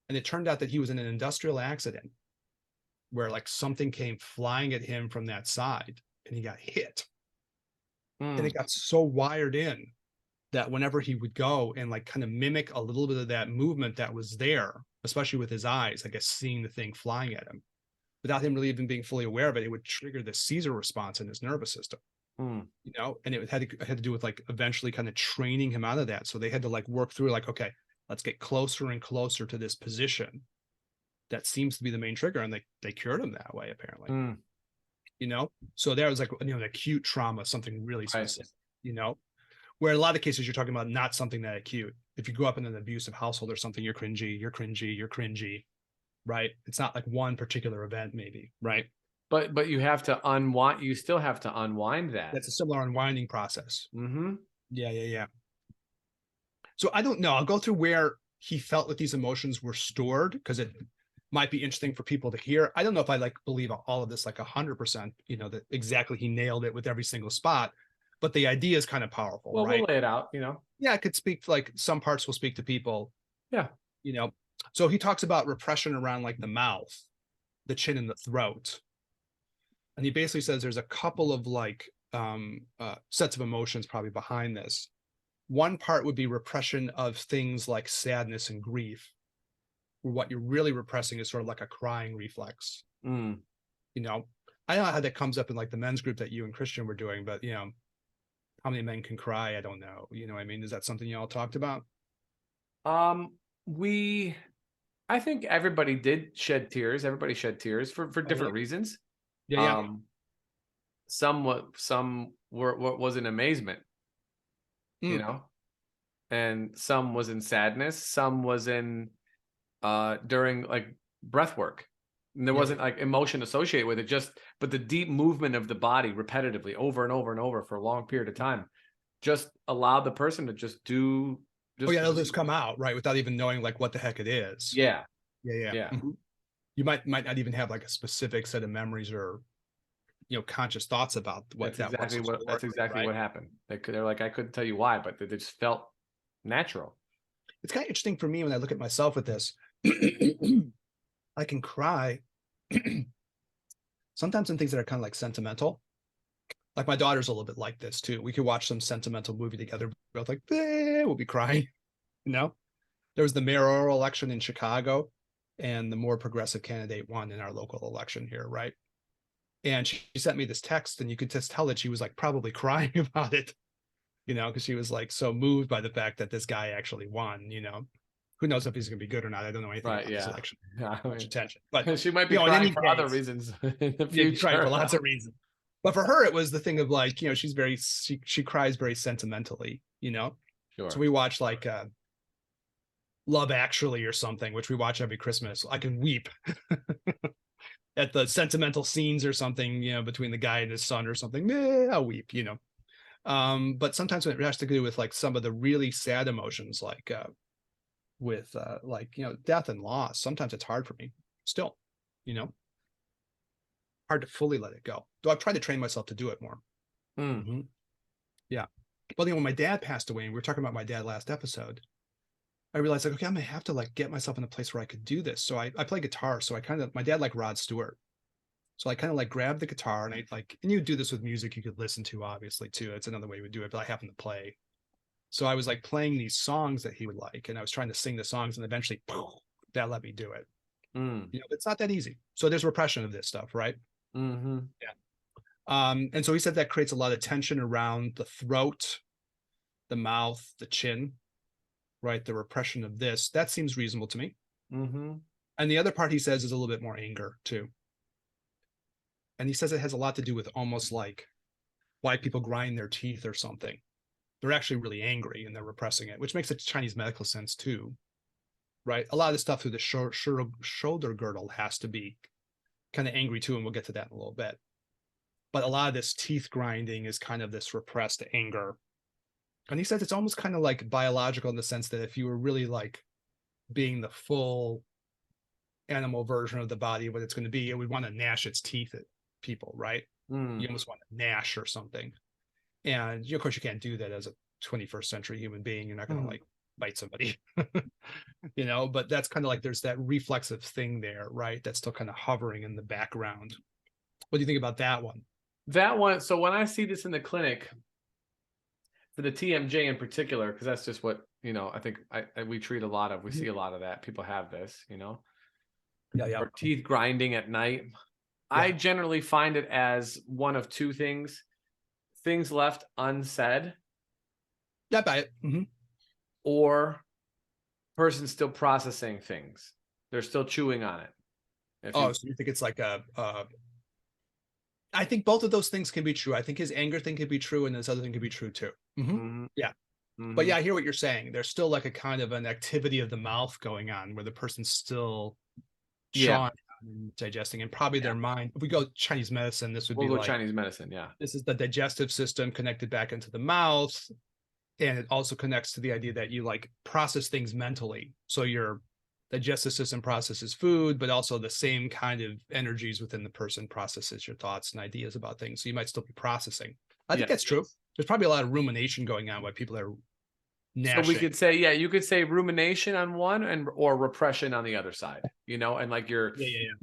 And it turned out that he was in an industrial accident where like something came flying at him from that side and he got hit. And it got so wired in that whenever he would go and like kind of mimic a little bit of that movement that was there, especially with his eyes, I guess seeing the thing flying at him, without him really even being fully aware of it, it would trigger this seizure response in his nervous system. And it had to do with like eventually kind of training him out of that. So they had to like work through like, okay, let's get closer and closer to this position that seems to be the main trigger, and they cured him that way apparently. So there was like an acute trauma, something really specific, where in a lot of cases you're talking about not something that acute. If you grew up in an abusive household or something, you're cringy, right? It's not like one particular event maybe, right? But you have to unwind. You still have to unwind that. That's a similar unwinding process. Mm-hmm. Yeah. So I don't know. I'll go through where he felt that these emotions were stored, because it might be interesting for people to hear. I don't know if I like believe all of this like 100%, that exactly he nailed it with every single spot, but the idea is kind of powerful, well, right? We'll lay it out, Yeah, I could speak, like some parts will speak to people. Yeah. So he talks about repression around like the mouth, the chin, and the throat. And he basically says there's a couple of like sets of emotions probably behind this. One part would be repression of things like sadness and grief, where what you're really repressing is sort of like a crying reflex. I don't know how that comes up in like the men's group that you and Christian were doing, but how many men can cry? I don't know. I mean, is that something you all talked about? I think everybody did shed tears. Everybody shed tears for different reasons. Yeah. Some was in amazement, and some was in sadness. Some was in during like breath work. And there wasn't like emotion associated with it, but the deep movement of the body repetitively over and over and over for a long period of time just allowed the person to just do. It'll just come out, right, without even knowing like what the heck it is. Yeah. Mm-hmm. You might not even have like a specific set of memories or conscious thoughts about what that's exactly right? What happened. They're like, I couldn't tell you why, but they just felt natural. It's kind of interesting for me when I look at myself with this. I can cry sometimes in things that are kind of like sentimental. Like my daughter's a little bit like this too. We could watch some sentimental movie together, both like, we'll be crying. There was the mayoral election in Chicago, and the more progressive candidate won in our local election here, right? And she sent me this text, and you could just tell that she was like probably crying about it, because she was like so moved by the fact that this guy actually won. Who knows if he's going to be good or not? I don't know anything about this election. Much attention, but she might be crying for other reasons in the future. Crying for lots of reasons. But for her, it was the thing of like, she's she cries very sentimentally, Sure. So we watch like Love Actually or something, which we watch every Christmas. I can weep at the sentimental scenes or something, between the guy and his son or something. I'll weep, But sometimes when it has to do with like some of the really sad emotions, like with death and loss, sometimes it's hard for me still, hard to fully let it go. Though I've tried to train myself to do it more. Mm-hmm. Yeah. Well, when my dad passed away, and we were talking about my dad last episode, I realized like, okay, I'm gonna have to like get myself in a place where I could do this. So I play guitar. So my dad liked Rod Stewart. So I kind of like grabbed the guitar, and and you do this with music you could listen to, obviously too. It's another way we do it, but I happen to play. So I was like playing these songs that he would like, and I was trying to sing the songs, and eventually that let me do it. It's not that easy. So there's repression of this stuff, right? Mm-hmm. Yeah. And so he said that creates a lot of tension around the throat, the mouth, the chin, right? The repression of this. That seems reasonable to me. Mm-hmm. And the other part he says is a little bit more anger too. And he says it has a lot to do with almost like why people grind their teeth or something. They're actually really angry and they're repressing it, which makes a Chinese medical sense too, right? A lot of the stuff through the shoulder girdle has to be kind of angry too, and we'll get to that in a little bit. But a lot of this teeth grinding is kind of this repressed anger. And he says it's almost kind of like biological in the sense that if you were really like being the full animal version of the body, what it's going to be, it would want to gnash its teeth at people, right? Mm. You almost want to gnash or something. And of course, you can't do that as a 21st century human being. You're not going to like bite somebody, but that's kind of like there's that reflexive thing there, right? That's still kind of hovering in the background. What do you think about that one? That one. So when I see this in the clinic, for the TMJ in particular, because that's just what, I think we treat a lot of, we see a lot of that. People have this, Yeah. or teeth grinding at night. Yeah. I generally find it as one of two things left unsaid. Yeah, by it. Or person still processing things. They're still chewing on it. So you think it's like I think both of those things can be true. I think his anger thing could be true, and this other thing could be true too. Yeah. But yeah, I hear what you're saying. There's still like a kind of an activity of the mouth going on where the person's still chawing and digesting, and probably their mind. If we go Chinese medicine, this would be like Chinese medicine. Yeah. This is the digestive system connected back into the mouth. And it also connects to the idea that you like process things mentally. So your digestive system processes food, but also the same kind of energies within the person processes your thoughts and ideas about things. So you might still be processing. I think that's true. There's probably a lot of rumination going on while people are gnashing. So we could say, you could say rumination on one or repression on the other side, and like you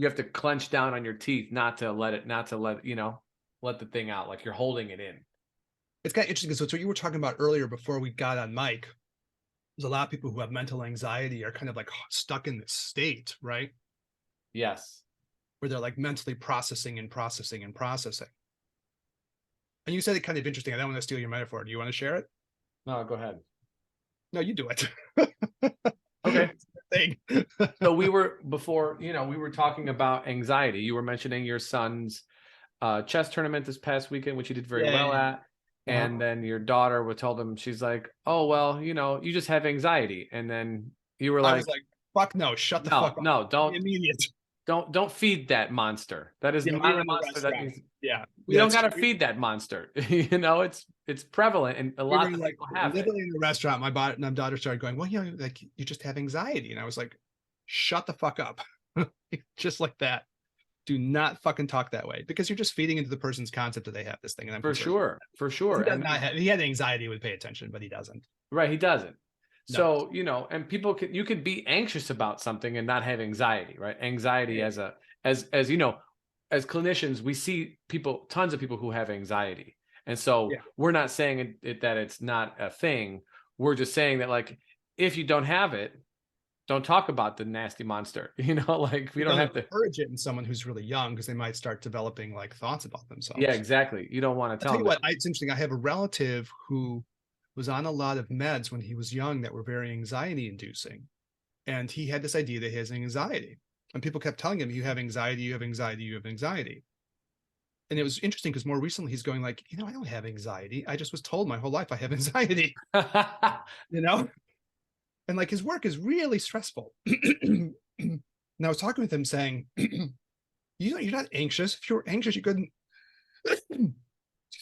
have to clench down on your teeth, not to let the thing out. Like you're holding it in. It's kind of interesting because what you were talking about earlier before we got on mic, there's a lot of people who have mental anxiety are kind of like stuck in this state, right? Yes. Where they're like mentally processing and processing and processing. And you said it kind of interesting. I don't want to steal your metaphor. Do you want to share it? No, go ahead. No, you do it. Okay. So we were talking about anxiety. You were mentioning your son's chess tournament this past weekend, which he did very well at. And then your daughter would tell them, she's like, oh, well, you just have anxiety. And then you were like, I was like, fuck no, shut the fuck up. No, don't. Immediate. Don't feed that monster. That is not a monster. We don't got to feed that monster. It's prevalent and a lot of people have literally in the restaurant. My daughter started going, well, like you just have anxiety. And I was like, shut the fuck up. Just like that. Do not fucking talk that way, because you're just feeding into the person's concept that they have this thing. And I'm for sure. If he had anxiety, he would pay attention, but he doesn't. Right. He doesn't. No. So, and you could be anxious about something and not have anxiety, right? Anxiety as clinicians, we see tons of people who have anxiety. And so we're not saying that it's not a thing. We're just saying that, like, if you don't have it, don't talk about the nasty monster, like we don't have to encourage it in someone who's really young, because they might start developing like thoughts about themselves. Yeah, exactly. You don't want to tell them. It's interesting. I have a relative who was on a lot of meds when he was young that were very anxiety inducing. And he had this idea that he has anxiety, and people kept telling him, you have anxiety, you have anxiety, you have anxiety. And it was interesting because more recently he's going like, I don't have anxiety. I just was told my whole life I have anxiety, And like his work is really stressful. And I was talking with him saying, you're not anxious. If you were anxious, you couldn't.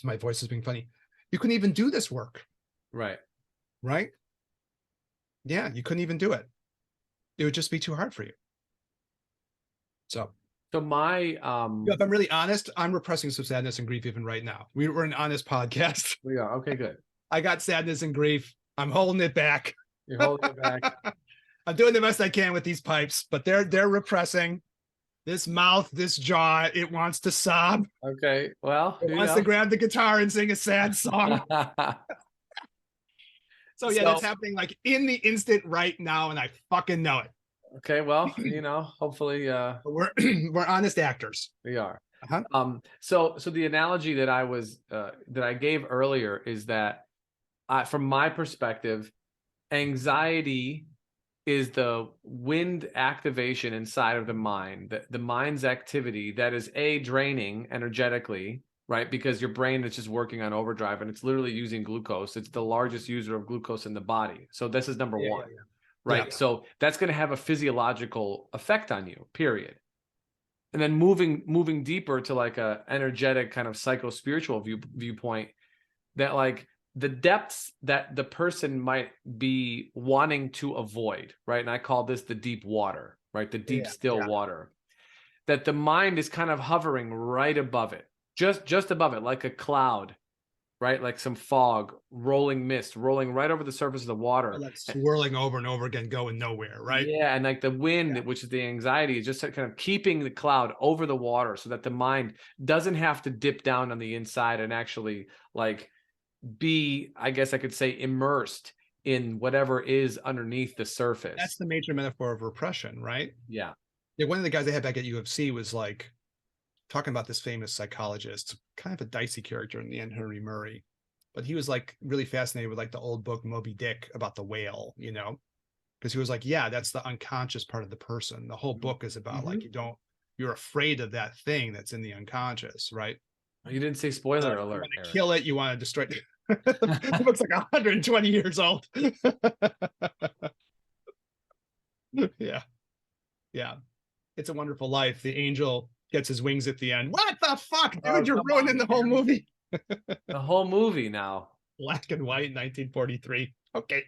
My voice is being funny. You couldn't even do this work. Right. Right. Yeah, you couldn't even do it. It would just be too hard for you. So my if I'm really honest, I'm repressing some sadness and grief even right now. We're an honest podcast. We are. Okay, good. I got sadness and grief. I'm holding it back. You're holding it back. I'm doing the best I can with these pipes, but they're repressing. This mouth, this jaw, it wants to sob. Okay, well, it wants to grab the guitar and sing a sad song. So that's happening like in the instant right now, and I fucking know it. Okay, well, hopefully we're honest actors. We are. So the analogy that I gave earlier is that from my perspective, anxiety is the wind activation inside of the mind, the mind's activity that is draining energetically, right? Because your brain is just working on overdrive and it's literally using glucose. It's the largest user of glucose in the body. So this is number one, right? Yeah. So that's going to have a physiological effect on you, period. And then moving deeper to like a energetic kind of psycho-spiritual viewpoint, that like the depths that the person might be wanting to avoid, right? And I call this the deep water, right? The deep still water, that the mind is kind of hovering right above it, just above it, like a cloud, right? Like some fog, rolling mist, rolling right over the surface of the water. Like swirling over and over again, going nowhere, right? Yeah, and like the wind, which is the anxiety, is just kind of keeping the cloud over the water so that the mind doesn't have to dip down on the inside and actually like be, I guess I could say, immersed in whatever is underneath the surface. That's the major metaphor of repression, right? Yeah. Yeah, one of the guys I had back at UFC was like talking about this famous psychologist, kind of a dicey character in the end, Henry Murray. But he was like really fascinated with like the old book Moby Dick about the whale, you know, because he was like, yeah, that's the unconscious part of the person. The whole book is about like you're afraid of that thing that's in the unconscious, right? You didn't say spoiler alert. You want to kill it, you want to destroy it. The book's like 120 years old. Yeah. It's a Wonderful Life. The angel gets his wings at the end. What the fuck, dude? You're ruining the whole movie. The whole movie now. Black and white, 1943. Okay.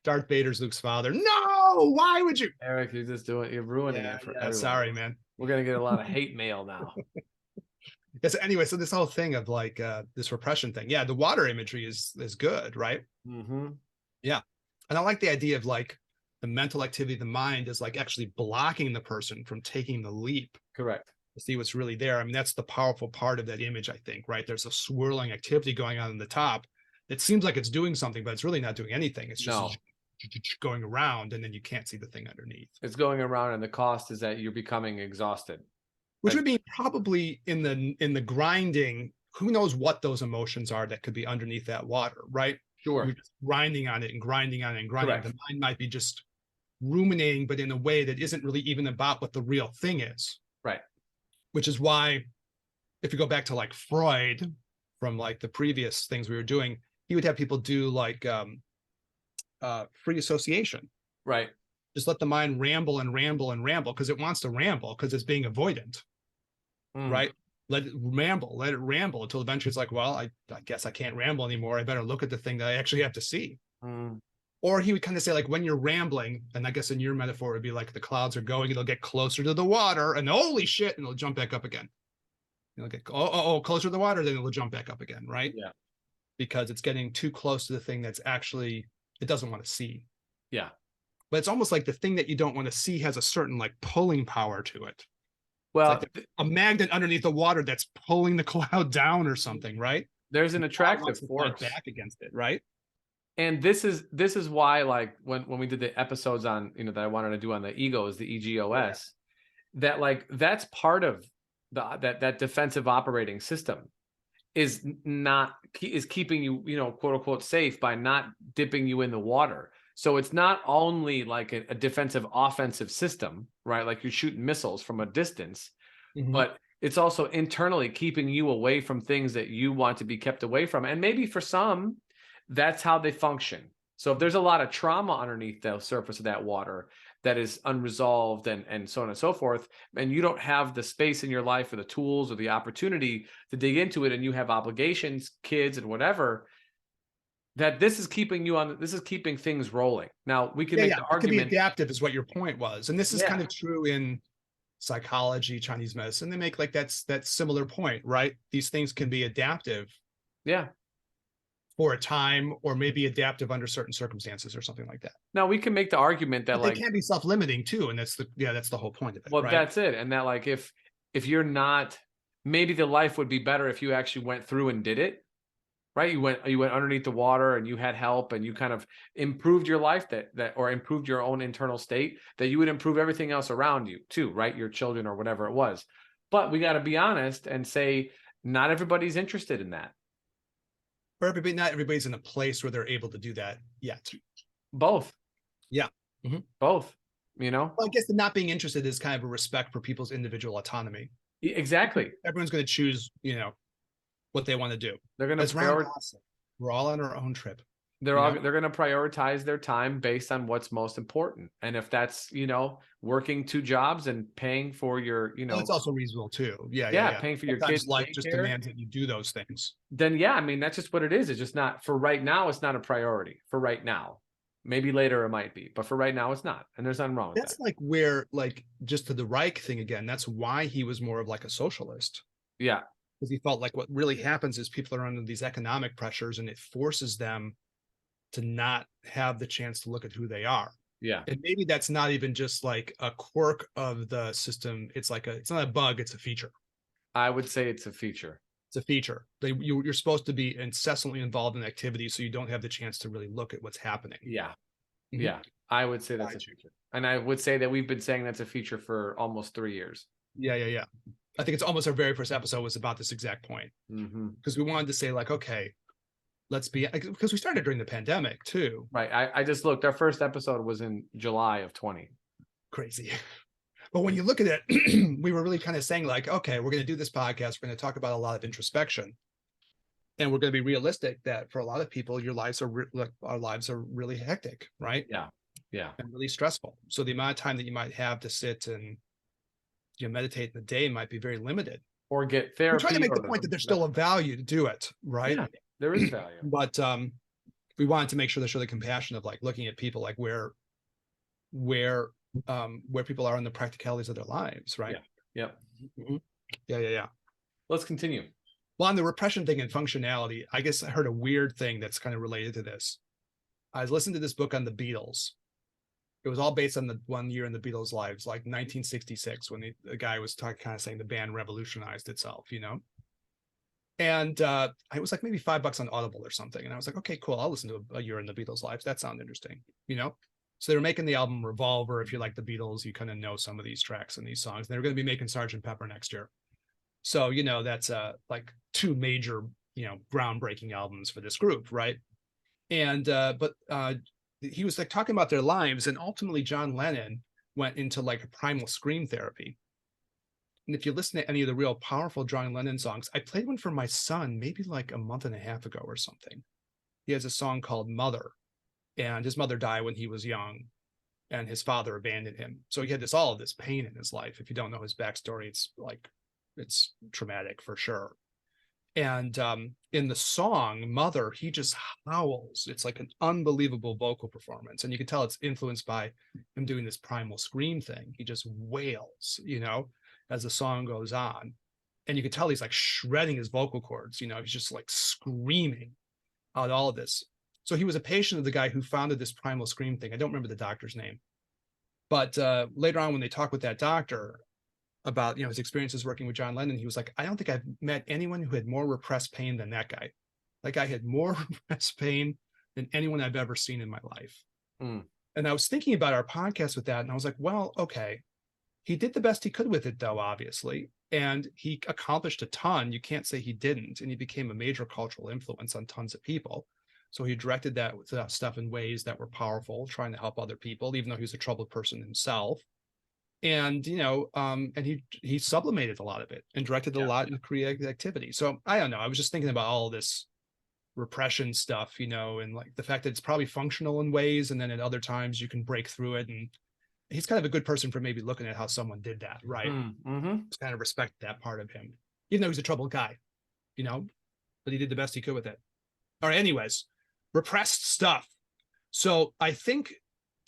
Darth Vader's Luke's father. No, why would you? Eric, you're ruining it for everyone. Sorry, man. We're gonna get a lot of hate mail now. Yes. Anyway, so this whole thing of like this repression thing. Yeah, the water imagery is good, right? Yeah. And I like the idea of like the mental activity of the mind is like actually blocking the person from taking the leap. Correct. To see what's really there. I mean, that's the powerful part of that image, I think, right? There's a swirling activity going on in the top. It seems like it's doing something, but it's really not doing anything. It's just going around, and then you can't see the thing underneath. It's going around, and the cost is that you're becoming exhausted. Which would be probably in the grinding. Who knows what those emotions are that could be underneath that water, right? Sure. You're just grinding on it and grinding on it and grinding. The mind might be just ruminating, but in a way that isn't really even about what the real thing is. Right. Which is why, if you go back to like Freud, from like the previous things we were doing, he would have people do like free association. Right. Just let the mind ramble and ramble and ramble because it wants to ramble because it's being avoidant. Right. Let it ramble until eventually it's like, well, I guess I can't ramble anymore. I better look at the thing that I actually have to see. Or he would kind of say, like, when you're rambling, and I guess in your metaphor it would be like the clouds are going, it'll get closer to the water, and holy shit, and it'll jump back up again. It'll get closer to the water, then it'll jump back up again, right? Yeah. Because it's getting too close to the thing that's actually it doesn't want to see. Yeah. But it's almost like the thing that you don't want to see has a certain like pulling power to it. Well, like a magnet underneath the water that's pulling the cloud down or something, right? There's an attractive force back against it, right? And this is why, like when we did the episodes on, that I wanted to do on the egos, the EGOS, that like that's part of that defensive operating system is keeping you, quote unquote, safe by not dipping you in the water. So it's not only like a defensive offensive system, right? Like you're shooting missiles from a distance, but it's also internally keeping you away from things that you want to be kept away from. And maybe for some, that's how they function. So if there's a lot of trauma underneath the surface of that water that is unresolved and so on and so forth, and you don't have the space in your life or the tools or the opportunity to dig into it, and you have obligations, kids and whatever, that this is keeping things rolling. Now we can make the argument. It can be adaptive is what your point was. And this is kind of true in psychology, Chinese medicine. They make like that similar point, right? These things can be adaptive. Yeah. For a time, or maybe adaptive under certain circumstances or something like that. Now we can make the argument that they can be self-limiting too. And that's the whole point of it. Well, that's it. And that like, if you're not, maybe the life would be better if you actually went through and did it, right? You went underneath the water and you had help and you kind of improved your life or improved your own internal state, that you would improve everything else around you too, right? Your children or whatever it was. But we got to be honest and say, not everybody's interested in that. Or not everybody's in a place where they're able to do that yet. Both. Yeah. Both, Well, I guess the not being interested is kind of a respect for people's individual autonomy. Exactly. Everyone's going to choose, what they want to do. They're going to We're all on our own trip. They're you all know? they're going to prioritize their time based on what's most important. And if that's, working 2 jobs and paying for your, Well, it's also reasonable too. Yeah, yeah, yeah, yeah. paying for your Sometimes kids' life just daycare, demands that you do those things. then yeah, I mean, that's just what it is. It's just not for right now. It's not a priority for right now. Maybe later it might be, but for right now it's not. And there's nothing wrong with That's that. like where, like, just to the Reich thing again, that's why he was more of like a socialist. Yeah. Because he felt like what really happens is people are under these economic pressures and it forces them to not have the chance to look at who they are. Yeah. And maybe that's not even just like a quirk of the system. It's like it's not a bug, it's a feature. I would say it's a feature. It's a feature. You're supposed to be incessantly involved in activity, so you don't have the chance to really look at what's happening. Yeah. Mhm. Yeah. I would say that's a feature. And I would say that we've been saying that's a feature for almost 3 years. Yeah, yeah, yeah. I think it's almost our very first episode was about this exact point. Because we wanted to say like, okay, let's be, because we started during the pandemic too. Right. I just looked. Our first episode was in July of 20. Crazy. But when you look at it, we were really kind of saying like, okay, we're going to do this podcast. We're going to talk about a lot of introspection. And we're going to be realistic that for a lot of people, our lives are really hectic, right? Yeah. Yeah. And really stressful. So the amount of time that you might have to sit and meditate in the day might be very limited. Or get therapy. We're trying to make the point that there's still a value to do it, right? Yeah, there is value. But we wanted to make sure to show the compassion of like looking at people like where people are in the practicalities of their lives, right? Yeah. Mm-hmm. Yeah. Let's continue. Well, on the repression thing and functionality, I guess I heard a weird thing that's kind of related to this. I was listening to this book on the Beatles. It was all based on the 1 year in the Beatles' lives, like 1966, when the guy was kind of saying the band revolutionized itself, And it was like maybe $5 on Audible or something. And I was like, okay, cool. I'll listen to a year in the Beatles' lives. That sounds interesting, So they were making the album Revolver. If you like the Beatles, you kind of know some of these tracks and these songs. They're going to be making Sgt. Pepper next year. So, that's like 2 major, groundbreaking albums for this group, right? And but he was like talking about their lives, and ultimately John Lennon went into like a primal scream therapy. And if you listen to any of the real powerful John Lennon songs, I played one for my son maybe like a month and a half ago or something. He has a song called Mother, and his mother died when he was young, and his father abandoned him. So he had all of this pain in his life. If you don't know his backstory, it's traumatic for sure. And in the song Mother, he just howls. It's like an unbelievable vocal performance, and you can tell it's influenced by him doing this primal scream thing. He just wails, as the song goes on, and you can tell he's like shredding his vocal cords. He's just like screaming out all of this. So he was a patient of the guy who founded this primal scream thing. I don't remember the doctor's name, but later on when they talk with that doctor about his experiences working with John Lennon, he was like, I don't think I've met anyone who had more repressed pain than that guy. That guy had more repressed pain than anyone I've ever seen in my life. And I was thinking about our podcast with that, and I was like, well, okay, he did the best he could with it, though, obviously, and he accomplished a ton. You can't say he didn't, and he became a major cultural influence on tons of people. So he directed that stuff in ways that were powerful, trying to help other people, even though he was a troubled person himself. And and he sublimated a lot of it and directed a lot in creative activity. So I don't know, I was just thinking about all this repression stuff, and like the fact that it's probably functional in ways, and then at other times you can break through it. And he's kind of a good person for maybe looking at how someone did that, right? Just kind of respect that part of him, even though he's a troubled guy, but he did the best he could with it. All right, anyways, repressed stuff. So I think,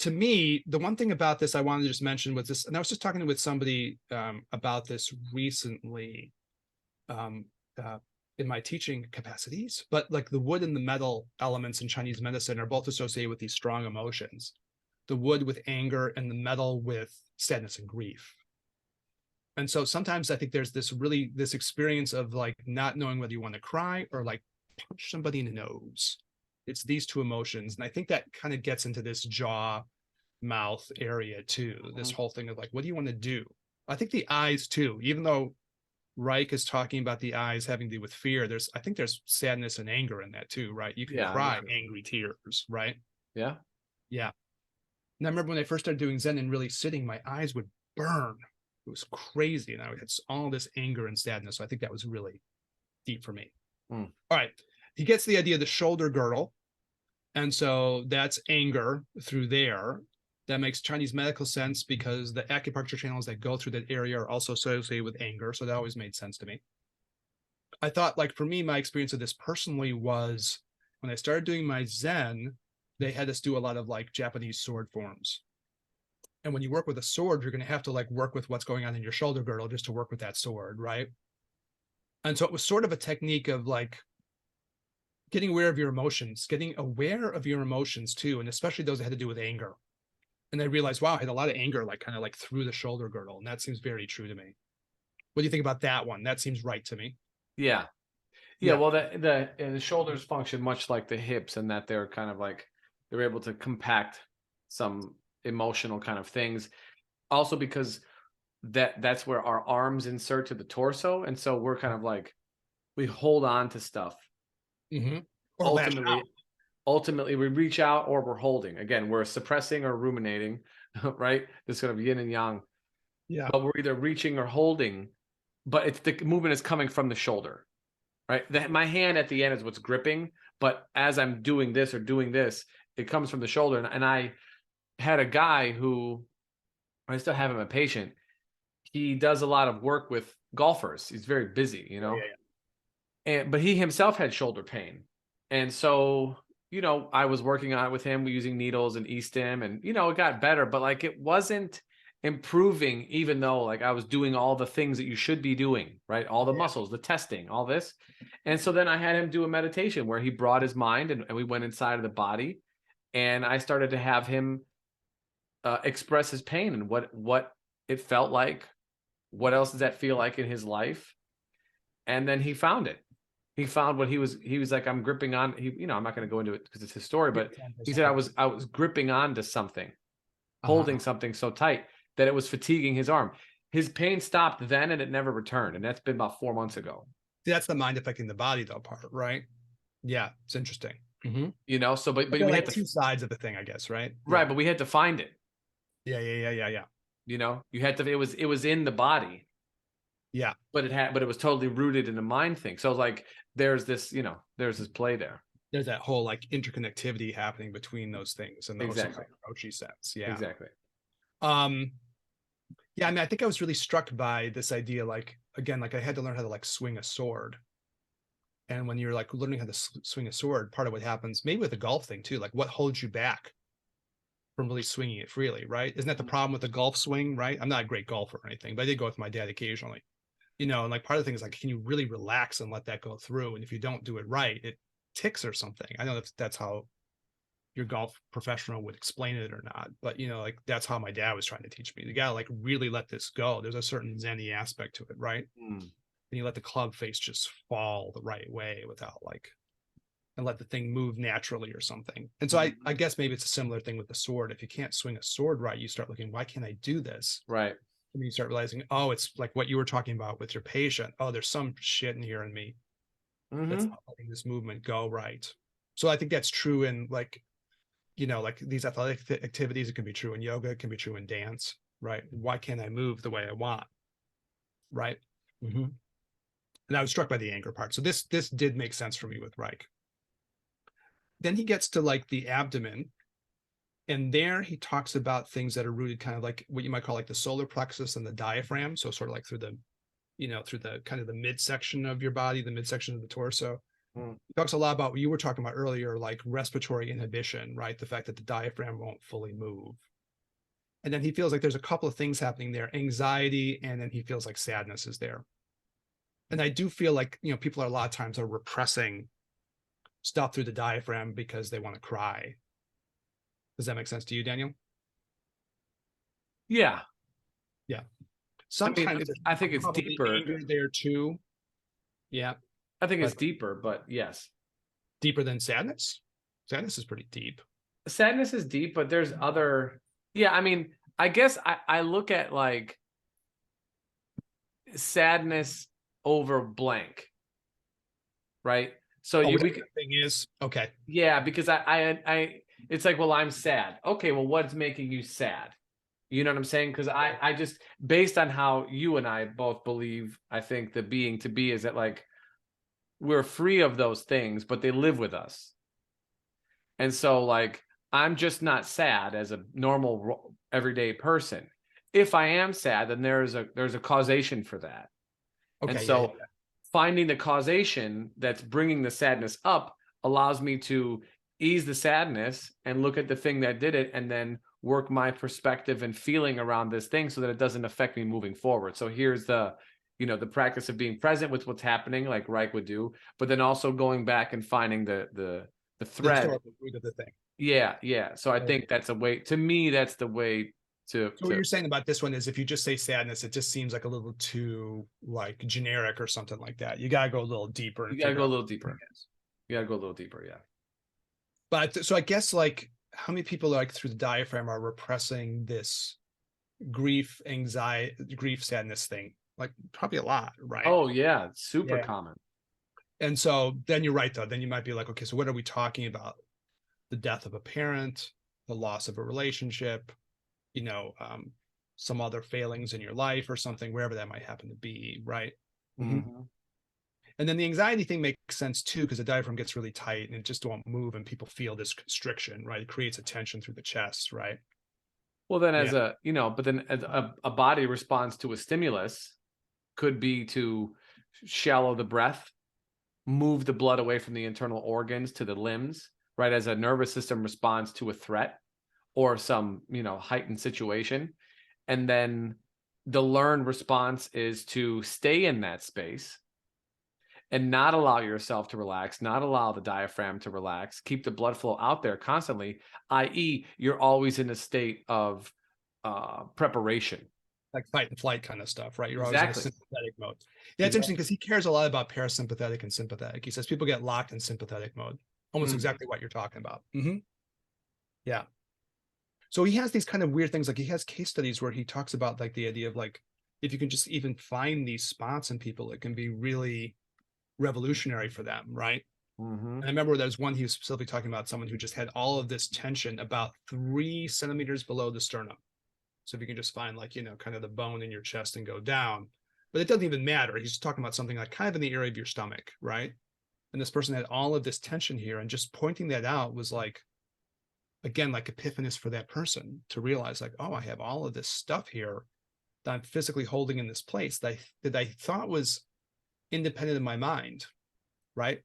to me, the one thing about this I wanted to just mention was this, and I was just talking with somebody about this recently in my teaching capacities, but like the wood and the metal elements in Chinese medicine are both associated with these strong emotions. The wood with anger and the metal with sadness and grief. And so sometimes I think there's this experience of like not knowing whether you want to cry or like punch somebody in the nose. It's these 2 emotions. And I think that kind of gets into this jaw mouth area too. This whole thing of like, what do you want to do? I think the eyes too, even though Reich is talking about the eyes having to do with fear, I think there's sadness and anger in that too, right? You can cry angry tears, right? Yeah. And I remember when I first started doing Zen and really sitting, my eyes would burn. It was crazy. And I had all this anger and sadness. So I think that was really deep for me. All right. He gets the idea of the shoulder girdle. And so that's anger through there. That makes Chinese medical sense because the acupuncture channels that go through that area are also associated with anger. So that always made sense to me. I thought, like, for me, my experience of this personally was when I started doing my Zen, they had us do a lot of like Japanese sword forms. And when you work with a sword, you're going to have to like work with what's going on in your shoulder girdle just to work with that sword, right? And so it was sort of a technique of like getting aware of your emotions, too, and especially those that had to do with anger. And I realized, wow, I had a lot of anger, like kind of like through the shoulder girdle, and that seems very true to me. What do you think about that one? That seems right to me. Yeah. Yeah. Well, the shoulders function much like the hips in that they're kind of like they're able to compact some emotional kind of things. Also because that's where our arms insert to the torso, and so we're kind of like we hold on to stuff. Mm-hmm. Or Ultimately, we reach out or we're holding. Again, we're suppressing or ruminating, right? This sort of yin and yang. Yeah. But we're either reaching or holding, but it's the movement is coming from the shoulder, right? My hand at the end is what's gripping, but as I'm doing this or doing this, it comes from the shoulder. And I had a guy who, I still have him a patient. He does a lot of work with golfers. He's very busy, you know, but he himself had shoulder pain. And so, I was working on it with him using needles and e-stim, and, it got better, but like it wasn't improving, even though like I was doing all the things that you should be doing, right? All the muscles, the testing, all this. And so then I had him do a meditation where he brought his mind and we went inside of the body, and I started to have him express his pain and what it felt like. What else does that feel like in his life? And then he found it. He found what he was like, I'm gripping on, I'm not going to go into it because it's his story, but he said, I was gripping onto something, holding something so tight that it was fatiguing his arm. His pain stopped then and it never returned. And that's been about 4 months ago. That's the mind affecting the body though part, right? Yeah. It's interesting. Mm-hmm. But we like had two sides of the thing, I guess, right? Right. Yeah. But we had to find it. Yeah. You had to, it was in the body. Yeah. But it was totally rooted in the mind thing. So like, there's this play there. There's that whole like interconnectivity happening between those things and those exactly. approachy sets. Yeah. Exactly. Yeah, I mean, I think I was really struck by this idea, like, again, like I had to learn how to like swing a sword. And when you're like learning how to swing a sword, part of what happens, maybe with the golf thing too, like what holds you back from really swinging it freely, right? Isn't that the problem with the golf swing, right? I'm not a great golfer or anything, but I did go with my dad occasionally. And like part of the thing is like, can you really relax and let that go through? And if you don't do it right, it ticks or something. I don't know if that's how your golf professional would explain it or not, but like that's how my dad was trying to teach me. You gotta like really let this go. There's a certain zen-y aspect to it, right? And you let the club face just fall the right way without like, and let the thing move naturally or something. And so I guess maybe it's a similar thing with the sword. If you can't swing a sword right, you start looking, why can't I do this? Right. And you start realizing, oh, it's like what you were talking about with your patient. Oh, there's some shit in here in me that's not letting this movement go right. So I think that's true in like, like these athletic activities. It can be true in yoga. It can be true in dance, right? Why can't I move the way I want? Right. And I was struck by the anger part. So this did make sense for me with Reich. Then he gets to like the abdomen, and there he talks about things that are rooted kind of like what you might call like the solar plexus and the diaphragm. So sort of like through the, through the kind of the midsection of your body, the midsection of the torso. He talks a lot about what you were talking about earlier, like respiratory inhibition, right? The fact that the diaphragm won't fully move. And then he feels like there's a couple of things happening there, anxiety, and then he feels like sadness is there. And I do feel like, people are a lot of times are repressing stuff through the diaphragm because they want to cry. Does that make sense to you, Daniel? Yeah. Yeah. Sometimes I think it's deeper anger there too. Yeah. I think it's deeper, but yes. Deeper than sadness? Sadness is pretty deep. Sadness is deep, but there's other. Yeah, I mean, I guess I look at like sadness over blank, right? So thing is okay. Yeah, because I it's like, well, I'm sad. Okay, well, what's making you sad? You know what I'm saying? Because I just, based on how you and I both believe, I think the being to be is that like we're free of those things, but they live with us. And so like, I'm just not sad as a normal everyday person. If I am sad, then there's a causation for that. And Okay, so finding the causation that's bringing the sadness up allows me to ease the sadness and look at the thing that did it, and then work my perspective and feeling around this thing so that it doesn't affect me moving forward. So here's the, the practice of being present with what's happening, like Reich would do, but then also going back and finding the the thread. historical root of the thing. Yeah. So I think that's a way, to me, that's the way to. So what you're saying about this one is if you just say sadness, it just seems like a little too like generic or something like that. You gotta go a little deeper. You gotta go a little deeper. You gotta go a little deeper, yeah. But so I guess like how many people like through the diaphragm are repressing this grief, anxiety, grief, sadness thing? Like probably a lot, right? Oh yeah, it's super common. And so then you're right though. Then you might be like, okay, so what are we talking about? The death of a parent, the loss of a relationship, some other failings in your life or something, wherever that might happen to be, right? Mm-hmm. And then the anxiety thing makes sense too, because the diaphragm gets really tight and it just won't move, and people feel this constriction, right? It creates a tension through the chest, right? Well, then as a body responds to a stimulus, could be to shallow the breath, move the blood away from the internal organs to the limbs, right? As a nervous system responds to a threat or some, heightened situation. And then the learned response is to stay in that space and not allow yourself to relax, not allow the diaphragm to relax, keep the blood flow out there constantly, i.e., you're always in a state of preparation. Like fight and flight kind of stuff, right? You're Exactly. always in a sympathetic mode. Yeah, it's interesting because he cares a lot about parasympathetic and sympathetic. He says people get locked in sympathetic mode. Almost exactly what you're talking about. Yeah. So he has these kind of weird things, like he has case studies where he talks about like the idea of like, if you can just even find these spots in people, it can be really revolutionary for them, right? And I remember there's one he was specifically talking about someone who just had all of this tension about 3 centimeters below the sternum. So if you can just find like, kind of the bone in your chest and go down, but it doesn't even matter. He's talking about something like kind of in the area of your stomach, right? And this person had all of this tension here, and just pointing that out was like, again, like epiphanous for that person to realize like, oh, I have all of this stuff here that I'm physically holding in this place that I thought was independent of my mind, right?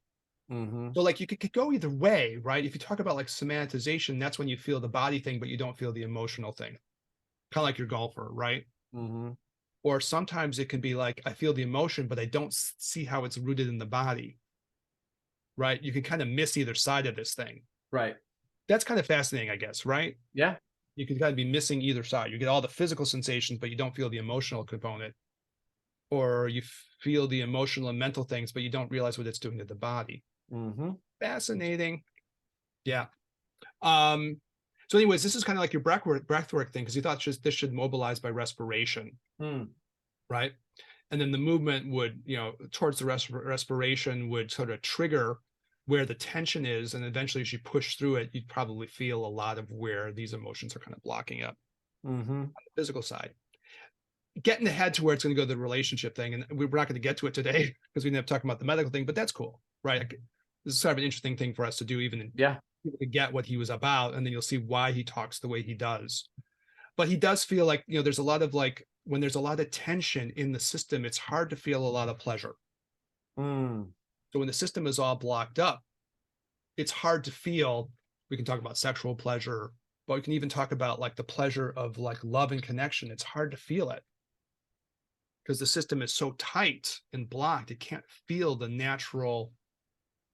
So like you could go either way, right? If you talk about like somatization, that's when you feel the body thing, but you don't feel the emotional thing. Kind of like your golfer, right? Or sometimes it can be like, I feel the emotion, but I don't see how it's rooted in the body, right? You can kind of miss either side of this thing. Right. That's kind of fascinating, I guess, right? Yeah. You can kind of be missing either side. You get all the physical sensations, but you don't feel the emotional component. Or you feel the emotional and mental things, but you don't realize what it's doing to the body. Fascinating. Yeah. So anyways, this is kind of like your breathwork thing, because you thought this should mobilize by respiration, right? And then the movement would, towards the respiration would sort of trigger where the tension is, and eventually as you push through it, you'd probably feel a lot of where these emotions are kind of blocking up on the physical side. Getting ahead to where it's going to go to the relationship thing, and we're not going to get to it today because we end up talking about the medical thing, but that's cool, right? This is sort of an interesting thing for us to do, even people to get what he was about, and then you'll see why he talks the way he does. But he does feel like, there's a lot of like, when there's a lot of tension in the system, it's hard to feel a lot of pleasure. So when the system is all blocked up, it's hard to feel. We can talk about sexual pleasure, but we can even talk about like the pleasure of like love and connection. It's hard to feel it because the system is so tight and blocked. It can't feel the natural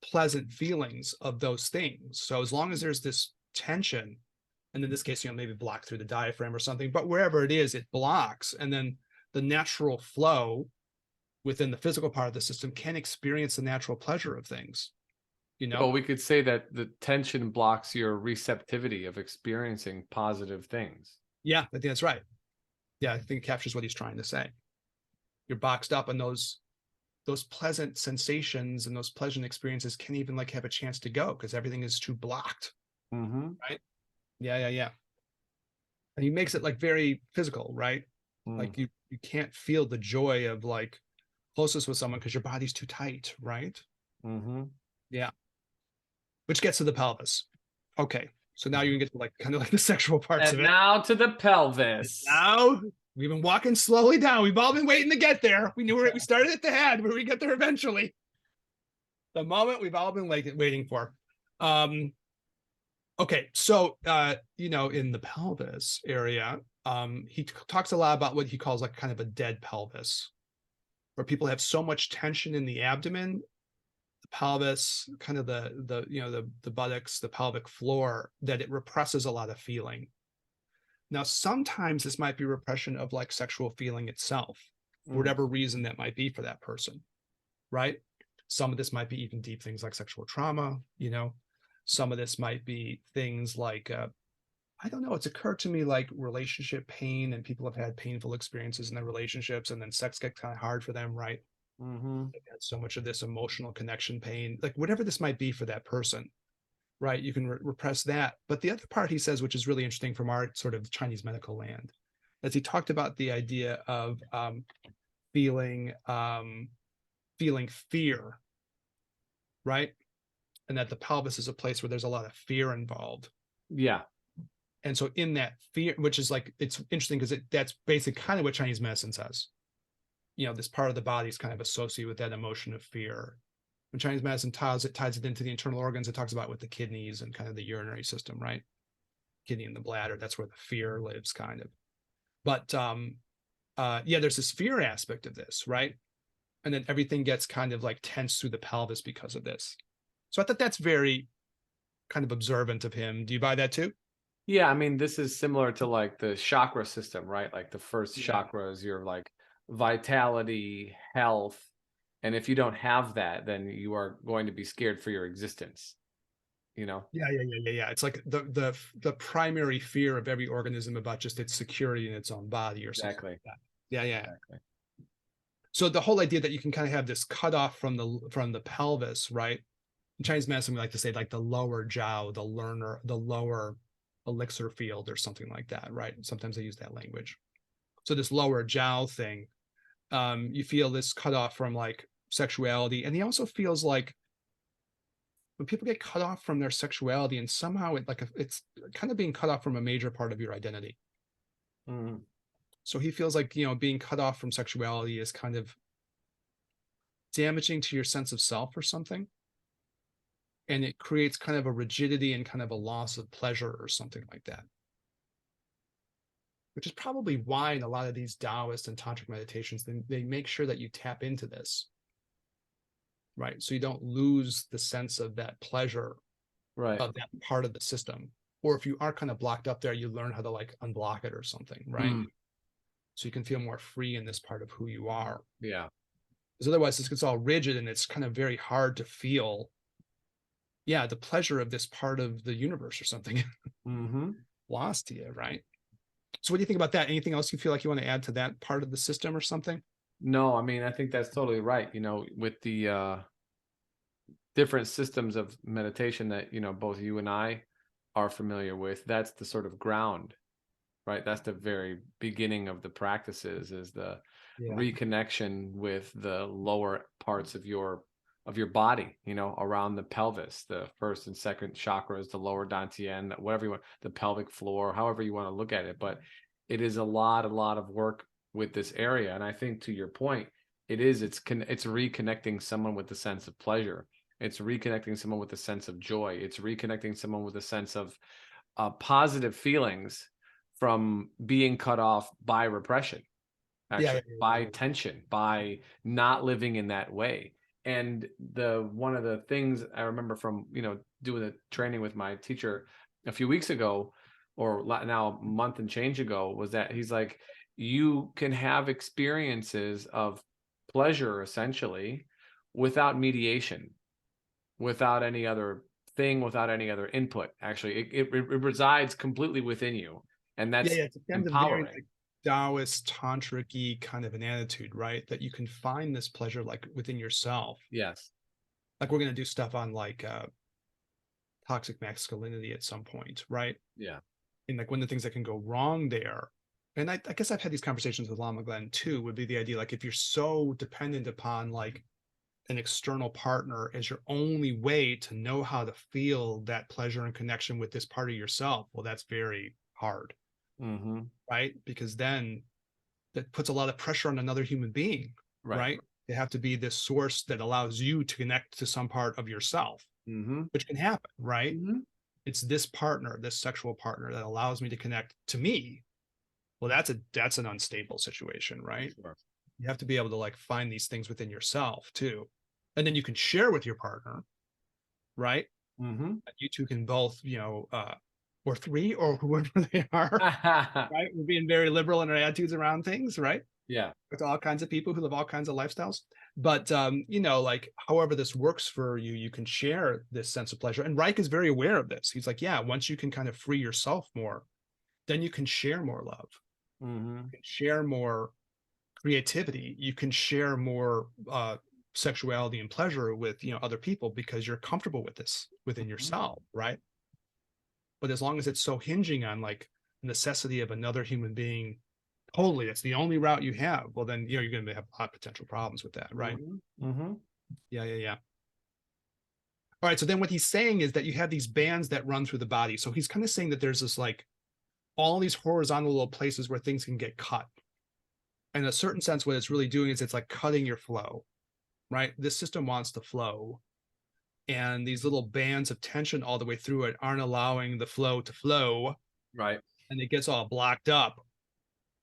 pleasant feelings of those things. So as long as there's this tension, and in this case, maybe blocked through the diaphragm or something, but wherever it is, it blocks. And then the natural flow within the physical part of the system can experience the natural pleasure of things. Well, we could say that the tension blocks your receptivity of experiencing positive things. Yeah, I think that's right. Yeah, I think it captures what he's trying to say. You're boxed up, and those pleasant sensations and those pleasant experiences can't even like have a chance to go because everything is too blocked. Right? Yeah. And he makes it like very physical, right? Like you can't feel the joy of like closeness with someone because your body's too tight, right? Yeah. Which gets to the pelvis. Okay, so now you can get to like kind of like the sexual parts And of it. now to the pelvis. Now we've been walking slowly down. We've all been waiting to get there. We knew we started at the head, where we get there eventually. The moment we've all been waiting for. Okay, so in the pelvis area, he talks a lot about what he calls like kind of a dead pelvis, where people have so much tension in the abdomen, the pelvis, kind of the buttocks, the pelvic floor, that it represses a lot of feeling. Now, sometimes this might be repression of like sexual feeling itself, for whatever reason that might be for that person, right? Some of this might be even deep things like sexual trauma, some of this might be things like, I don't know, it's occurred to me like relationship pain, and people have had painful experiences in their relationships, and then sex gets kind of hard for them, right? They've had so much of this emotional connection pain, like whatever this might be for that person, right? You can repress that. But the other part he says, which is really interesting from our sort of Chinese medical land, as he talked about the idea of feeling fear, right? And that the pelvis is a place where there's a lot of fear involved. Yeah. And so in that fear, which is like, it's interesting because that's basically kind of what Chinese medicine says. This part of the body is kind of associated with that emotion of fear. When Chinese medicine ties it into the internal organs, it talks about with the kidneys and kind of the urinary system, right? Kidney and the bladder, that's where the fear lives, kind of. But there's this fear aspect of this, right? And then everything gets kind of like tense through the pelvis because of this. So I thought that's very kind of observant of him. Do you buy that too? Yeah, I mean, this is similar to like the chakra system, right? Like the first chakra is your like vitality, health. And if you don't have that, then you are going to be scared for your existence. Yeah. It's like the primary fear of every organism about just its security in its own body or something like that. Yeah. Exactly. So the whole idea that you can kind of have this cutoff from the pelvis, right? In Chinese medicine, we like to say like the lower jiao, the lower elixir field or something like that, right? Sometimes they use that language. So this lower jiao thing, you feel this cutoff from like sexuality. And he also feels like when people get cut off from their sexuality, and somehow it's kind of being cut off from a major part of your identity. So he feels like, being cut off from sexuality is kind of damaging to your sense of self or something. And it creates kind of a rigidity and kind of a loss of pleasure or something like that. Which is probably why in a lot of these Taoist and tantric meditations, they make sure that you tap into this, right? So you don't lose the sense of that pleasure, right, of that part of the system. Or if you are kind of blocked up there, you learn how to like unblock it or something, right? So you can feel more free in this part of who you are. Yeah. Because otherwise this gets all rigid and it's kind of very hard to feel, the pleasure of this part of the universe or something lost to you, right? So what do you think about that? Anything else you feel like you want to add to that part of the system or something? No, I mean, I think that's totally right. With the different systems of meditation that, both you and I are familiar with, that's the sort of ground, right? That's the very beginning of the practices, is the reconnection with the lower parts of your body, around the pelvis, the first and second chakras, the lower dantian, whatever you want, the pelvic floor, however you want to look at it. But it is a lot of work with this area. And I think, to your point, it's reconnecting someone with the sense of pleasure. It's reconnecting someone with a sense of joy. It's reconnecting someone with a sense of positive feelings from being cut off by repression, actually, by tension, by not living in that way. And one of the things I remember from, doing the training with my teacher a few weeks ago, or now a month and change ago, was that he's like, you can have experiences of pleasure essentially without mediation, without any other thing, without any other input. Actually, it resides completely within you, and that's it's empowering. very, like, Taoist tantric-y kind of an attitude, right? That you can find this pleasure like within yourself. Yes. Like we're going to do stuff on like toxic masculinity at some point, right? Yeah. And like one of the things that can go wrong there, and I guess I've had these conversations with Lama Glenn too, would be the idea like if you're so dependent upon like an external partner as your only way to know how to feel that pleasure and connection with this part of yourself, well, that's very hard, right? Because then that puts a lot of pressure on another human being, right? They have to be this source that allows you to connect to some part of yourself, which can happen, right? It's this partner, this sexual partner, that allows me to connect to me. Well, that's an unstable situation, right? Sure. You have to be able to like find these things within yourself too, and then you can share with your partner, right? You two can both, or three, or whoever they are, right? We're being very liberal in our attitudes around things, right? Yeah. With all kinds of people who live all kinds of lifestyles. But like however this works for you, you can share this sense of pleasure. And Reich is very aware of this. He's like, yeah, once you can kind of free yourself more, then you can share more love. You can share more creativity. You can share more sexuality and pleasure with other people because you're comfortable with this within yourself, right? But as long as it's so hinging on like necessity of another human being, totally, that's the only route you have, well then you're going to have a lot of potential problems with that, right? Yeah. All right, so then what he's saying is that you have these bands that run through the body. So he's kind of saying that there's this like all these horizontal little places where things can get cut. In a certain sense, what it's really doing is it's like cutting your flow, right? This system wants to flow, and these little bands of tension all the way through it aren't allowing the flow to flow, right? And it gets all blocked up,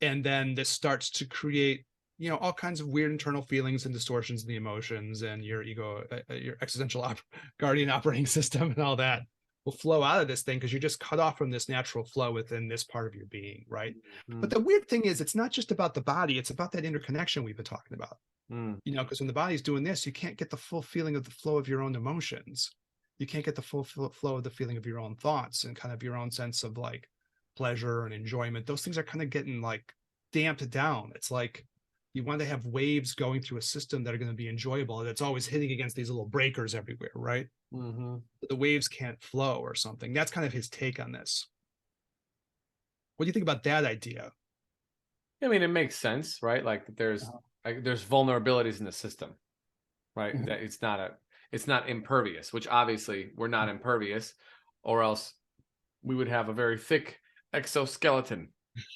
and then this starts to create all kinds of weird internal feelings and distortions in the emotions, and your ego, your existential guardian operating system and all that will flow out of this thing because you're just cut off from this natural flow within this part of your being, right? But the weird thing is it's not just about the body, it's about that interconnection we've been talking about. Because when the body's doing this, you can't get the full feeling of the flow of your own emotions. You can't get the full flow of the feeling of your own thoughts and kind of your own sense of like pleasure and enjoyment. Those things are kind of getting like damped down. It's like you want to have waves going through a system that are going to be enjoyable, and it's always hitting against these little breakers everywhere, right? The waves can't flow or something. That's kind of his take on this. What do you think about that idea? I mean, it makes sense, right? Like there's vulnerabilities in the system, right? That it's not impervious, which obviously we're not impervious, or else we would have a very thick exoskeleton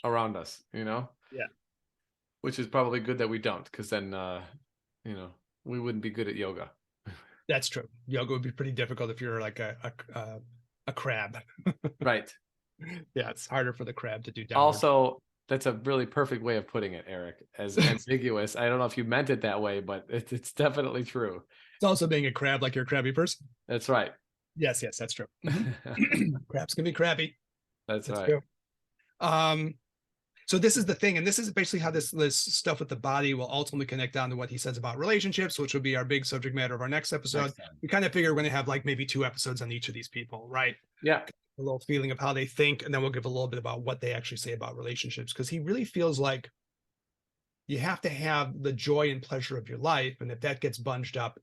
around us, Yeah. Which is probably good that we don't, because then we wouldn't be good at yoga. That's true. Yoga would be pretty difficult if you're like a crab. Right. Yeah, it's harder for the crab to do downward. Also, that's a really perfect way of putting it, Eric, as ambiguous. I don't know if you meant it that way, but it's definitely true. It's also being a crab, like you're a crabby person. That's right. Yes, that's true. Crabs can be crabby. That's right. True. So this is the thing, and this is basically how this stuff with the body will ultimately connect down to what he says about relationships, which will be our big subject matter of our next episode. We kind of figure we're going to have like maybe 2 episodes on each of these people, right? Yeah. A little feeling of how they think, and then we'll give a little bit about what they actually say about relationships, because he really feels like you have to have the joy and pleasure of your life, and if that gets bunged up,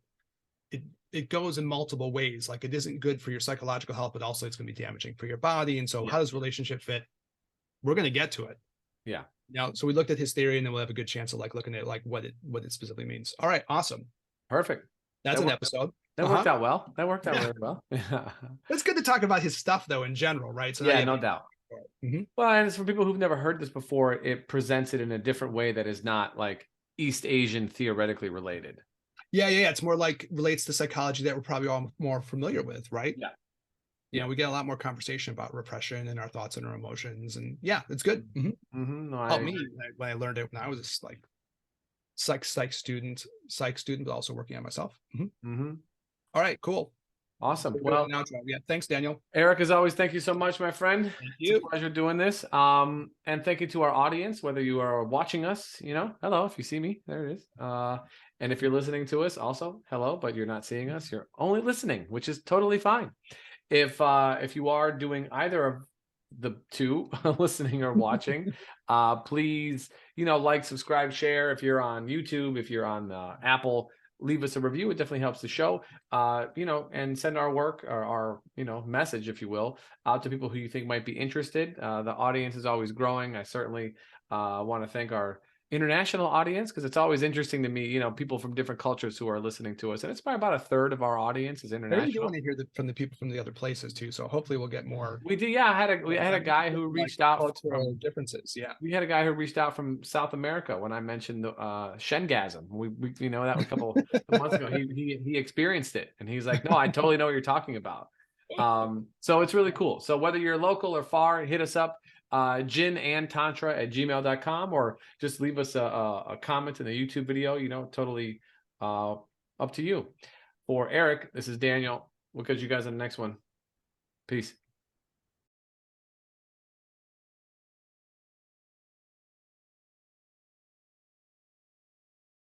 it goes in multiple ways. Like it isn't good for your psychological health, but also it's going to be damaging for your body. And so how does relationship fit? We're going to get to it. Yeah. Now, so we looked at his theory, and then we'll have a good chance of like looking at like what it specifically means. All right, awesome. Perfect. That's an episode. That worked out well. That worked out very well. It's good to talk about his stuff though in general, right? So yeah, no doubt. Well, and it's for people who've never heard this before, it presents it in a different way that is not like East Asian theoretically related. Yeah. It's more like relates to psychology that we're probably all more familiar with, right? Yeah. We get a lot more conversation about repression and our thoughts and our emotions, and it's good. No, helped me when I learned it when I was just like psych student, but also working on myself. All right, cool. Awesome. Well, thanks, Daniel. Eric, as always, thank you so much, my friend. Thank you. It's a pleasure doing this. And thank you to our audience, whether you are watching us, hello, if you see me, there it is. And if you're listening to us, also, hello, but you're not seeing us, you're only listening, which is totally fine. If you are doing either of the two, listening or watching, please, like, subscribe, share. If you're on YouTube, if you're on Apple, leave us a review. It definitely helps the show, and send our work or our, message, if you will, out to people who you think might be interested. The audience is always growing. I certainly want to thank our international audience, because it's always interesting to me, you know, people from different cultures who are listening to us, and it's probably about a third of our audience is I really do international. want to hear from the people from the other places too. So hopefully we'll get more. We did, yeah. We had a guy who reached out cultural differences. Yeah, we had a guy who reached out from South America when I mentioned the Shengasm. We you know, that was a couple of months ago. He experienced it, and he's like, no, I totally know what you're talking about. So it's really cool. So whether you're local or far, hit us up, ginandtantra@gmail.com, or just leave us a comment in the YouTube video. You know, totally up to you. For Eric, this is Daniel. We'll catch you guys in the next one. Peace.